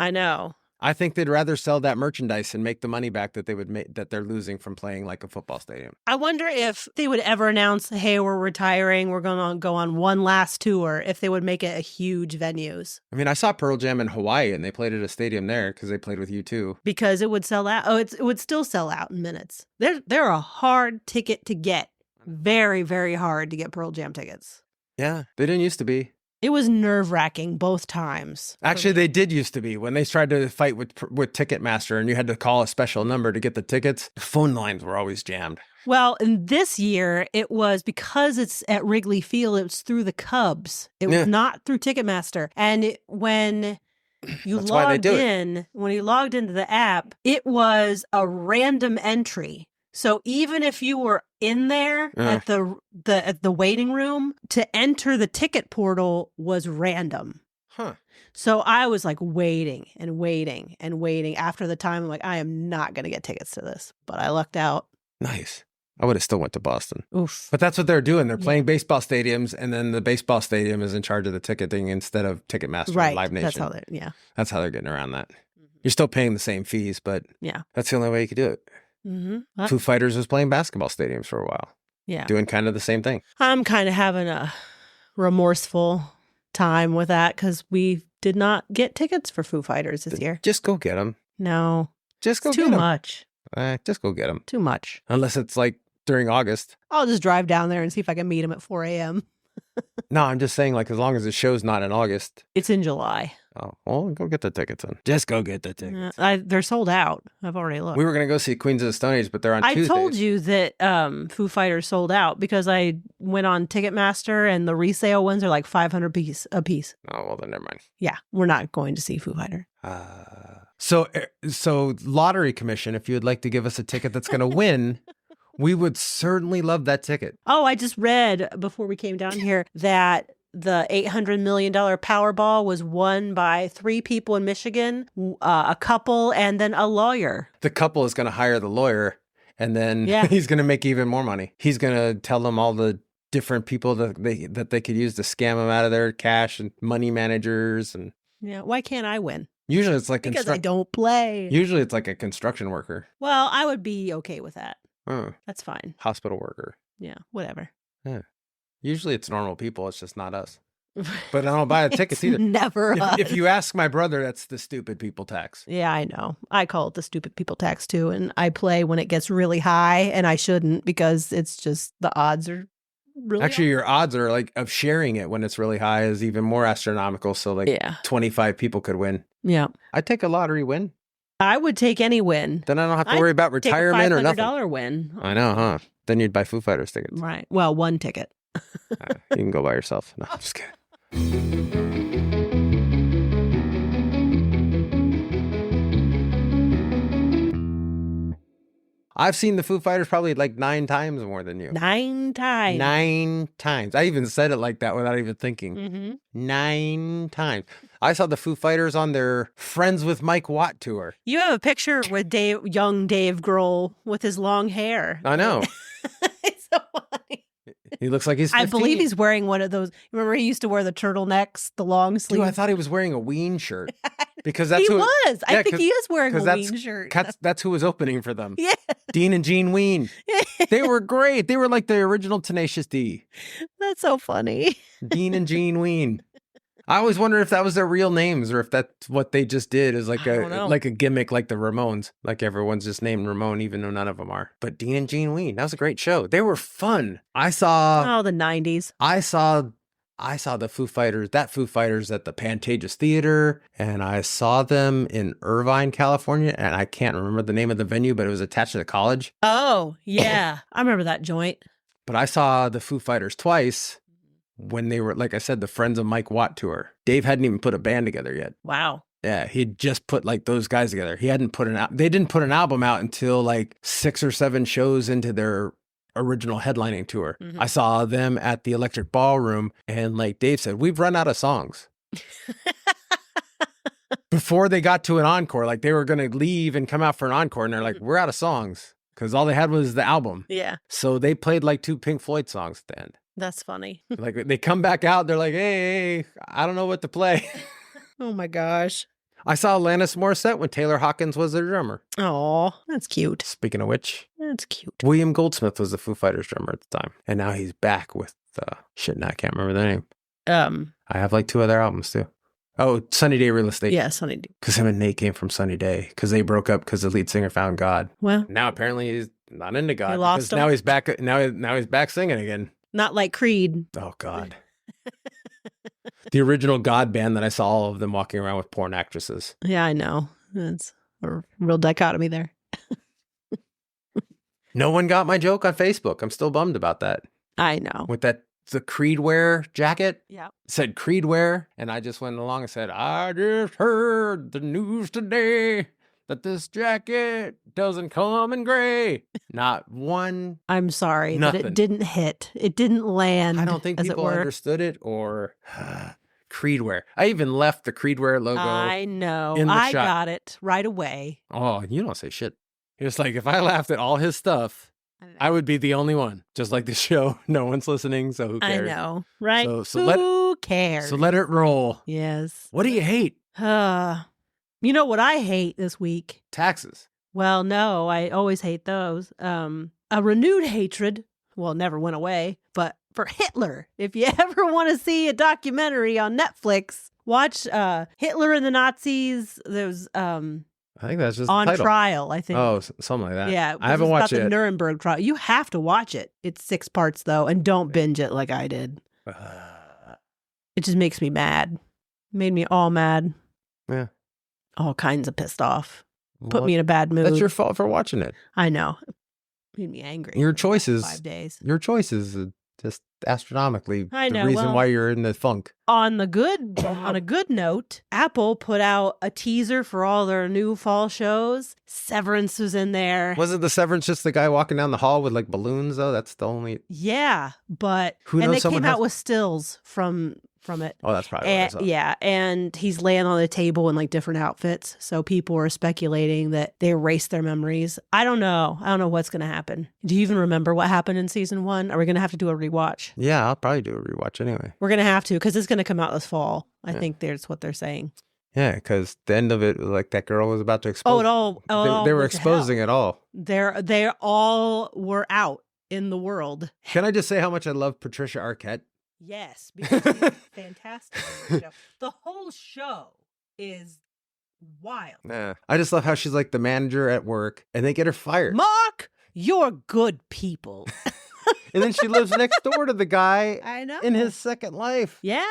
I know. I think they'd rather sell that merchandise and make the money back that they would make that they're losing from playing like a football stadium. I wonder if they would ever announce, hey, we're retiring. We're going to go on one last tour, if they would make it a huge venues. I mean, I saw Pearl Jam in Hawaii and they played at a stadium there because they played with U2. Because it would sell out. Oh, it would still sell out in minutes. They're a hard ticket to get. Very, very hard to get Pearl Jam tickets. Yeah, they didn't used to be. It was nerve-wracking both times. Actually, they did used to be. When they tried to fight with Ticketmaster and you had to call a special number to get the tickets, the phone lines were always jammed. Well, in this year, it was because it's at Wrigley Field, it's through the Cubs. It was not through Ticketmaster. And when you logged in, when you logged into the app, it was a random entry. So even if you were in there at the waiting room, to enter the ticket portal was random. Huh. So I was like waiting and waiting and waiting. After the time, I'm like, I am not going to get tickets to this. But I lucked out. Nice. I would have still went to Boston. Oof. But that's what they're doing. They're playing baseball stadiums, and then the baseball stadium is in charge of the ticketing instead of Ticketmaster and Live Nation. That's how they're getting around that. You're still paying the same fees, but that's the only way you could do it. Mm-hmm. Foo Fighters was playing basketball stadiums for a while. Yeah. Doing kind of the same thing. I'm kind of having a remorseful time with that because we did not get tickets for Foo Fighters this year. Just go get them. No. Just go it's get too them. much. Just go get them. Too much. Unless it's like during August. I'll just drive down there and see if I can meet them at 4 a.m. No, I'm just saying, like, as long as the show's not in August. It's in July. Oh, well, go get the tickets then. Just go get the tickets. They're sold out. I've already looked. We were going to go see Queens of the Stone Age, but they're on Tuesdays. I told you that Foo Fighters sold out because I went on Ticketmaster and the resale ones are like $500 a piece. Oh, well, then never mind. Yeah, we're not going to see Foo Fighter. So Lottery Commission, if you would like to give us a ticket that's going to win, we would certainly love that ticket. Oh, I just read before we came down here that the $800 million Powerball was won by 3 people in Michigan, a couple, and then a lawyer. The couple is going to hire the lawyer, and then he's going to make even more money. He's going to tell them all the different people that they could use to scam them out of their cash and money managers. And yeah, why can't I win? Usually it's like because I don't play. Usually it's like a construction worker. Well, I would be okay with that. That's fine. Hospital worker. Yeah, whatever. Yeah. Usually it's normal people. It's just not us. But I don't buy the tickets either. Never us. If you ask my brother, that's the stupid people tax. Yeah, I know. I call it the stupid people tax too. And I play when it gets really high, and I shouldn't because it's just the odds are really Actually, your odds are like of sharing it when it's really high is even more astronomical. So like 25 people could win. Yeah. I'd take a lottery win. I would take any win. Then I don't have to worry about Take a retirement or nothing. $500 win. I know, huh? Then you'd buy Foo Fighters tickets. Right. Well, one ticket. You can go by yourself. No, I'm just kidding. I've seen the Foo Fighters probably like 9 times more than you. 9 times. 9 times. I even said it like that without even thinking. Mm-hmm. 9 times. I saw the Foo Fighters on their Friends with Mike Watt tour. You have a picture with young Dave Grohl with his long hair. I know. It's so funny. He looks like he's 15. I believe he's wearing one of those. Remember, he used to wear the turtlenecks, the long sleeves. Dude, I thought he was wearing a Ween shirt. Because that's he who was. I think he is wearing a that's, Ween shirt. That's who was opening for them. Yeah. Dean and Gene Ween. They were great. They were like the original Tenacious D. That's so funny. Dean and Gene Ween. I always wondered if that was their real names or if that's what they just did is like a gimmick like the Ramones. Like everyone's just named Ramon even though none of them are. But Dean and Gene Ween, that was a great show. They were fun. I saw the 90s. I saw the Foo Fighters at the Pantages Theater, and I saw them in Irvine, California, and I can't remember the name of the venue, but it was attached to the college. Oh, yeah. I remember that joint. But I saw the Foo Fighters twice when they were, like I said, the Friends of Mike Watt tour. Dave hadn't even put a band together yet. Wow. Yeah, he'd just put like those guys together. They didn't put an album out until like 6 or 7 shows into their original headlining tour. Mm-hmm. I saw them at the Electric Ballroom, and like Dave said, we've run out of songs. Before they got to an encore, like they were going to leave and come out for an encore, and they're like, we're out of songs because all they had was the album. Yeah. So they played like 2 Pink Floyd songs at the end. That's funny. Like they come back out, they're like, hey, I don't know what to play. Oh my gosh. I saw Alanis Morissette when Taylor Hawkins was their drummer. Oh, that's cute. Speaking of which, that's cute. William Goldsmith was the Foo Fighters drummer at the time, and now he's back with now I can't remember the name. I have like 2 other albums too. Oh, Sunny Day Real Estate. Yeah, Sunny Day. Because him and Nate came from Sunny Day because they broke up because the lead singer found God. Well, now apparently he's not into God. He lost him. Now he's back. Now he's back singing again. Not like Creed. Oh God. The original God band that I saw all of them walking around with porn actresses. Yeah, I know. That's a real dichotomy there. No one got my joke on Facebook. I'm still bummed about that. I know. With the Creedwear jacket. Yeah. It said Creedwear. And I just went along and said, I just heard the news today that this jacket doesn't come in gray. Not one. I'm sorry nothing. that it didn't hit. It didn't land. I don't think people understood it or Creedwear. I even left the Creedwear logo. I know. In the I shot. got it right away. Oh, you don't say shit. It's like if I laughed at all his stuff, I would be the only one. Just like the show. No one's listening, so who cares? I know, right? So who cares? So let it roll. Yes. What do you hate? You know what I hate this week? Taxes. Well, no, I always hate those. A renewed hatred, well, never went away, but for Hitler. If you ever want to see a documentary on Netflix, watch Hitler and the Nazis. There's I think that's just on the title. trial, I think. Oh, something like that. Yeah. I haven't watched it. it. The Nuremberg trial. You have to watch it. It's 6 parts though, and don't binge it like I did. It just makes me mad. Made me all mad. Yeah. All kinds of pissed off. Put me in a bad mood. That's your fault for watching it. I know. Made me angry. Your choices. 5 days. Your choices just astronomically I know, the reason well, why you're in the funk. On a good note, Apple put out a teaser for all their new fall shows. Severance was in there. Wasn't the Severance just the guy walking down the hall with like balloons though? That's the only. Yeah, but Who knows and they someone came out has- with stills from it. Oh, that's probably what I saw. Yeah, and he's laying on the table in like different outfits. So people were speculating that they erased their memories. I don't know. I don't know what's going to happen. Do you even remember what happened in season 1? Are we going to have to do a rewatch? Yeah, I'll probably do a rewatch anyway. We're going to have to because it's going to come out this fall. I think that's what they're saying. Yeah, because the end of it was like that girl was about to expose. They were exposing it all. They all were out in the world. Can I just say how much I love Patricia Arquette? Yes, because she's fantastic. The whole show is wild. Nah, I just love how she's like the manager at work, and they get her fired. Mark, you're good people. And then she lives next door to the guy I know. in his second life. Yeah.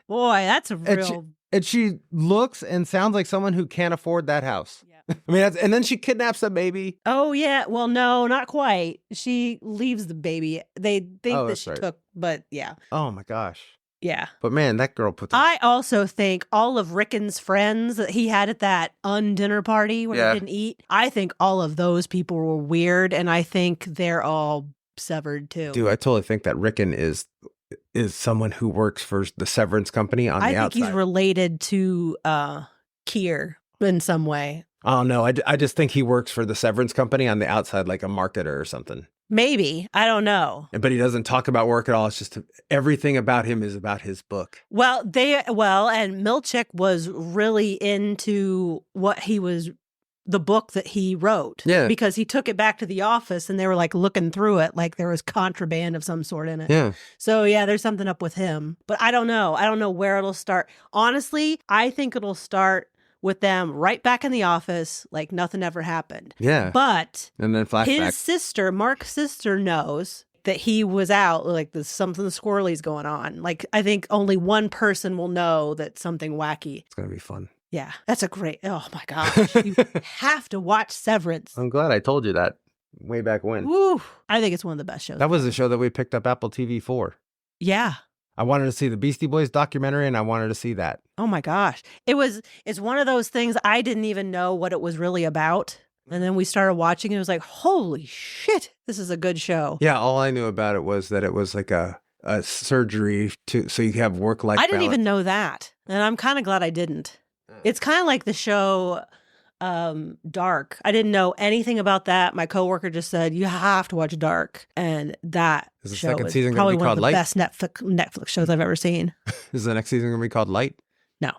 Boy, that's a real... And she looks and sounds like someone who can't afford that house. Yeah. I mean, and then she kidnaps a baby. Oh, yeah. Well, no, not quite. She leaves the baby. They think that she took, but yeah. Oh, my gosh. Yeah. But man, that girl puts... I also think all of Rickon's friends that he had at that undinner party where he didn't eat, I think all of those people were weird, and I think they're all severed too. Dude, I totally think that Rickon is someone who works for the Severance company on the outside. I think he's related to Kier in some way. I don't know. I just think he works for the Severance company on the outside, like a marketer or something. Maybe. I don't know. But he doesn't talk about work at all. It's just everything about him is about his book. Well, and Milchick was really into the book that he wrote. Yeah. Because he took it back to the office and they were like looking through it like there was contraband of some sort in it. Yeah. So yeah, there's something up with him. But I don't know. I don't know where it'll start. Honestly, I think it'll start with them right back in the office, like nothing ever happened. Yeah. But and then flashback. His sister, Mark's sister, knows that he was out, like there's something squirrely's going on. Like I think only one person will know that something wacky. It's gonna be fun. Yeah, that's a great... Oh my gosh, you have to watch Severance. I'm glad I told you that way back when. Woo! I think it's one of the best shows. That was the show that we picked up Apple TV for. Yeah. I wanted to see the Beastie Boys documentary, and I wanted to see that. Oh my gosh. It's one of those things I didn't even know what it was really about. And then we started watching it. It was like, holy shit, this is a good show. Yeah, all I knew about it was that it was like a surgery so you have work-life balance. I didn't even know that. And I'm kind of glad I didn't. It's kind of like the show Dark. I didn't know anything about that. My coworker just said, you have to watch Dark. And that is the show second is season probably gonna be one called of the Light? best Netflix shows I've ever seen. Is the next season going to be called Light? No,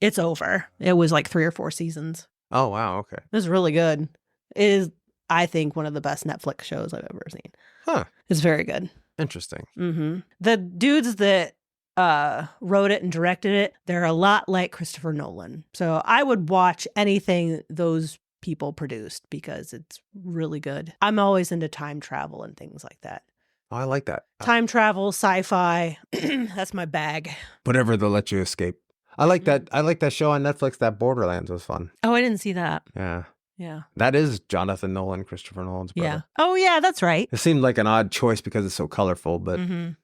it's over. It was like 3 or 4 seasons. Oh, wow. Okay. It was really good. It is, I think, one of the best Netflix shows I've ever seen. Huh. It's very good. Interesting. Mm-hmm. The dudes that wrote it and directed it, they're a lot like Christopher Nolan. So I would watch anything those people produced because it's really good. I'm always into time travel and things like that. Oh, I like that. Time travel, sci-fi, that's my bag. Whatever they'll let you escape. I like that. I like that show on Netflix, that Borderlands was fun. Oh, I didn't see that. Yeah. Yeah. That is Jonathan Nolan, Christopher Nolan's brother. Yeah. Oh, yeah, that's right. It seemed like an odd choice because it's so colorful, but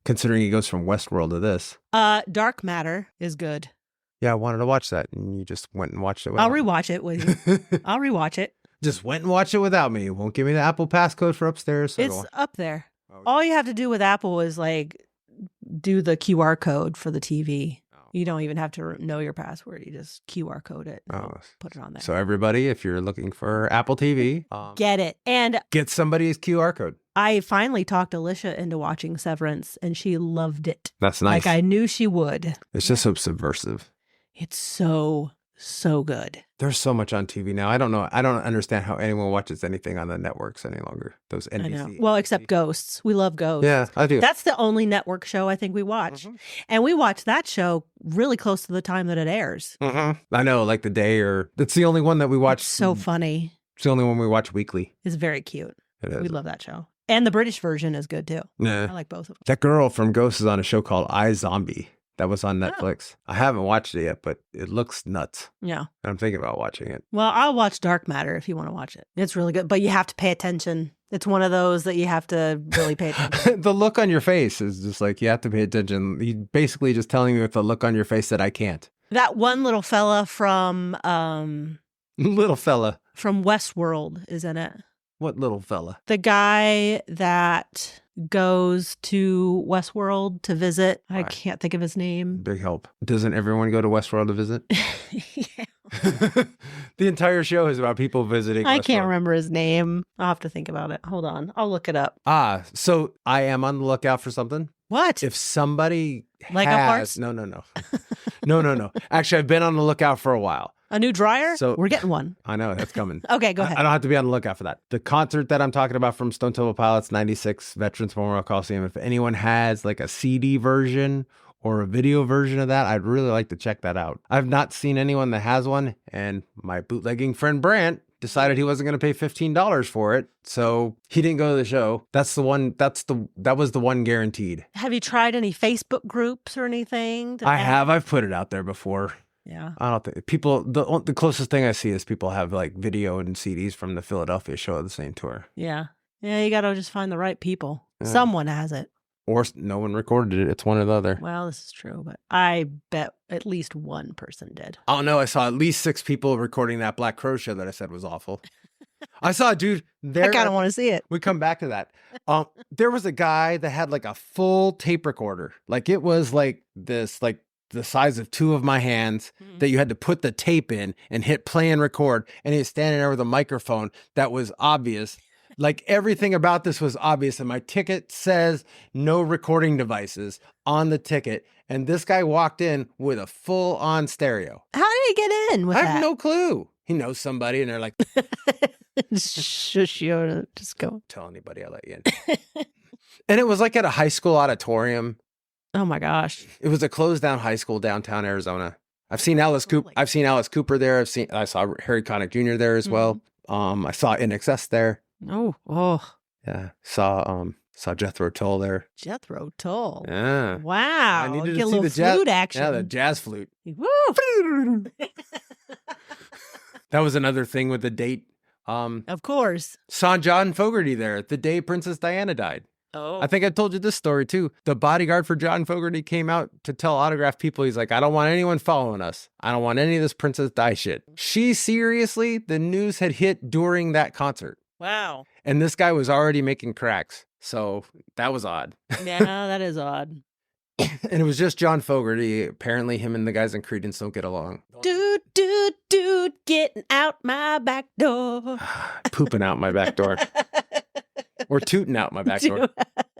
considering he goes from Westworld to this. Dark Matter is good. Yeah, I wanted to watch that, and you just went and watched it I'll rewatch it with you. I'll rewatch it. Just went and watched it without me. You won't give me the Apple passcode for upstairs. So it's up there. All you have to do with Apple is like do the QR code for the TV. You don't even have to know your password. You just QR code it and put it on there. So everybody, if you're looking for Apple TV, get it. And get somebody's QR code. I finally talked Alicia into watching Severance and she loved it. That's nice. Like I knew she would. It's just so subversive. It's so good. There's so much on TV now. I don't know. I don't understand how anyone watches anything on the networks any longer. Those NBC. I know. Well, except Ghosts. We love Ghosts. Yeah, I do. That's the only network show I think we watch. And we watch that show really close to the time that it airs. I know, like the day or... It's the only one that we watch. It's so funny. It's the only one we watch weekly. It's very cute. It is. We love that show. And the British version is good too. Yeah. I like both of them. That girl from Ghosts is on a show called iZombie. That was on Netflix. I haven't watched it yet, but it looks nuts. Yeah. I'm thinking about watching it. Well, I'll watch Dark Matter if you want to watch it. It's really good, but you have to pay attention. It's one of those that you have to really pay attention. The look on your face is just like, you have to pay attention. You basically just telling me with the look on your face that I can't. That one little fella from... Little fella. From Westworld is in it. What little fella? The guy that goes to Westworld to visit. I can't think of his name. Big help. Doesn't everyone go to Westworld to visit? Yeah. The entire show is about people visiting I Westworld. can't remember his name. I'll have to think about it. Hold on. I'll look it up. So I am on the lookout for something. What? If somebody Lego parts? No. No. Actually, I've been on the lookout for a while. A new dryer? So we're getting one. I know, that's coming. Okay, go ahead. I don't have to be on the lookout for that. The concert that I'm talking about from Stone Temple Pilots, 96 Veterans Memorial Coliseum, if anyone has like a CD version or a video version of that, I'd really like to check that out. I've not seen anyone that has one, and my bootlegging friend Brant decided he wasn't going to pay $15 for it. So he didn't go to the show. That was the one guaranteed. Have you tried any Facebook groups or anything? I have. I've put it out there before. Yeah. I don't think people, the closest thing I see is people have like video and CDs from the Philadelphia show of the same tour. Yeah. Yeah, you got to just find the right people. Yeah. Someone has it. Or no one recorded it. It's one or the other. Well, this is true, but I bet at least one person did. I don't know. I saw at least 6 people recording that Black Crow show that I said was awful. I saw a dude there. I kind of want to see it. We come back to that. There was a guy that had like a full tape recorder. Like it was like this, like the size of 2 of my hands that you had to put the tape in and hit play and record. And he was standing there with a microphone that was obvious. Like everything about this was obvious. And my ticket says no recording devices on the ticket. And this guy walked in with a full on stereo. How did he get in with that? I have no clue. He knows somebody and they're like, shush you, just go. Tell anybody I let you in. And it was like at a high school auditorium. Oh my gosh. It was a closed down high school downtown Arizona. I've seen Alice Cooper. I've seen Alice Cooper there. I saw Harry Connick Jr. there as well. I saw NXS there. Oh. Yeah. Saw Jethro Tull there. Jethro Tull. Yeah. Wow. I needed Get to a see little the jazz flute action. Yeah, the jazz flute. Woo! That was another thing with the date. Of course. Saw John Fogerty there the day Princess Diana died. Oh. I think I told you this story too. The bodyguard for John Fogerty came out to tell autograph people. He's like, I don't want anyone following us. I don't want any of this Princess Di shit. The news had hit during that concert. Wow. And this guy was already making cracks. So that was odd. Yeah, that is odd. And it was just John Fogerty. Apparently him and the guys in Creedence don't get along. Dude, getting out my back door. Pooping out my back door. Or tooting out my back door.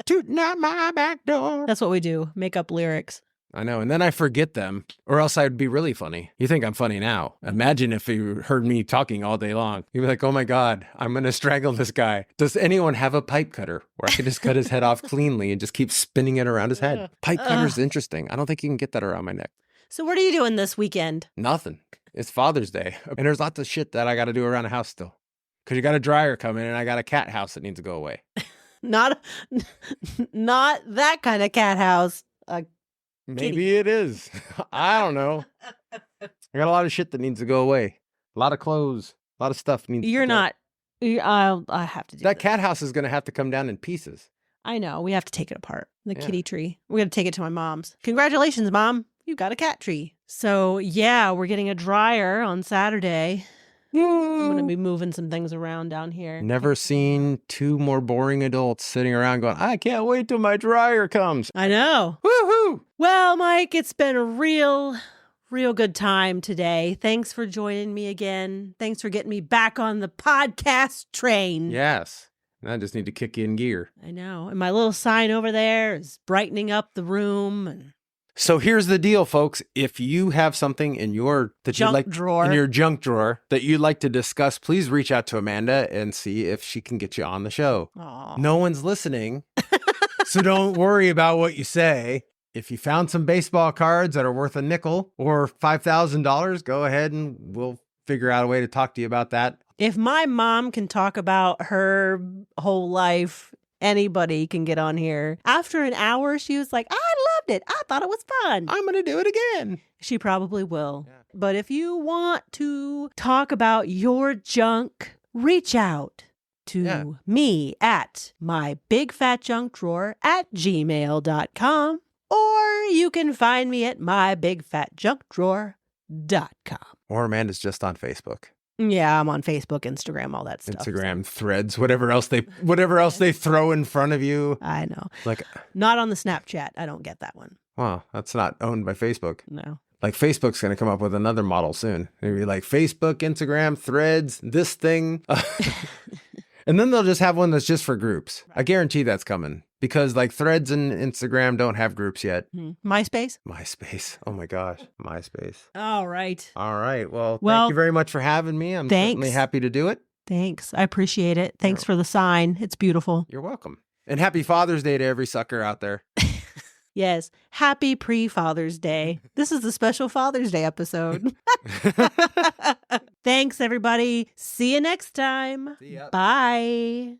Tooting out my back door. That's what we do. Make up lyrics. I know. And then I forget them, or else I'd be really funny. You think I'm funny now. Imagine if you heard me talking all day long. You'd be like, oh my God, I'm going to strangle this guy. Does anyone have a pipe cutter where I could just cut his head off cleanly and just keep spinning it around his head? Pipe cutter's interesting. I don't think you can get that around my neck. So what are you doing this weekend? Nothing. It's Father's Day. And there's lots of shit that I got to do around the house still. Because you got a dryer coming and I got a cat house that needs to go away. Not that kind of cat house. Maybe it is. I don't know. I got a lot of shit that needs to go away. A lot of clothes. A lot of stuff needs to go. I have to do that this. cat house is going to have to come down in pieces. I know. We have to take it apart. The kitty tree. We got to take it to my mom's. Congratulations, Mom. You got a cat tree. So, yeah, we're getting a dryer on Saturday. I'm going to be moving some things around down here. Never seen 2 more boring adults sitting around going, I can't wait till my dryer comes. I know. Woohoo! Well, Mike, it's been a real good time today. Thanks for joining me again. Thanks for getting me back on the podcast train. Yes. I just need to kick in gear. I know. And my little sign over there is brightening up the room. So here's the deal, folks. If you have something in your junk drawer that you'd like to discuss, please reach out to Amanda and see if she can get you on the show. Aww. No one's listening, so don't worry about what you say. If you found some baseball cards that are worth a nickel or $5,000, go ahead and we'll figure out a way to talk to you about that. If my mom can talk about her whole life, anybody can get on here. After an hour, she was like, I loved it. I thought it was fun. I'm going to do it again. She probably will. Yeah. But if you want to talk about your junk, reach out to me at mybigfatjunkdrawer@gmail.com, or you can find me at mybigfatjunkdrawer.com. Or Amanda's just on Facebook. Yeah, I'm on Facebook, Instagram, all that stuff. Instagram, Threads, whatever else they throw in front of you. I know. Like, not on the Snapchat. I don't get that one. Wow, that's not owned by Facebook. No. Like Facebook's going to come up with another model soon. Maybe like Facebook, Instagram, Threads, this thing. And then they'll just have one that's just for groups. I guarantee that's coming because like Threads and Instagram don't have groups yet. MySpace? MySpace. Oh my gosh. MySpace. All right. All right. Well, thank you very much for having me. I'm certainly happy to do it. Thanks. I appreciate it. Thanks for the sign. It's beautiful. You're welcome. And happy Father's Day to every sucker out there. Yes. Happy pre-Father's Day. This is the special Father's Day episode. Thanks, everybody. See you next time. See ya. Bye.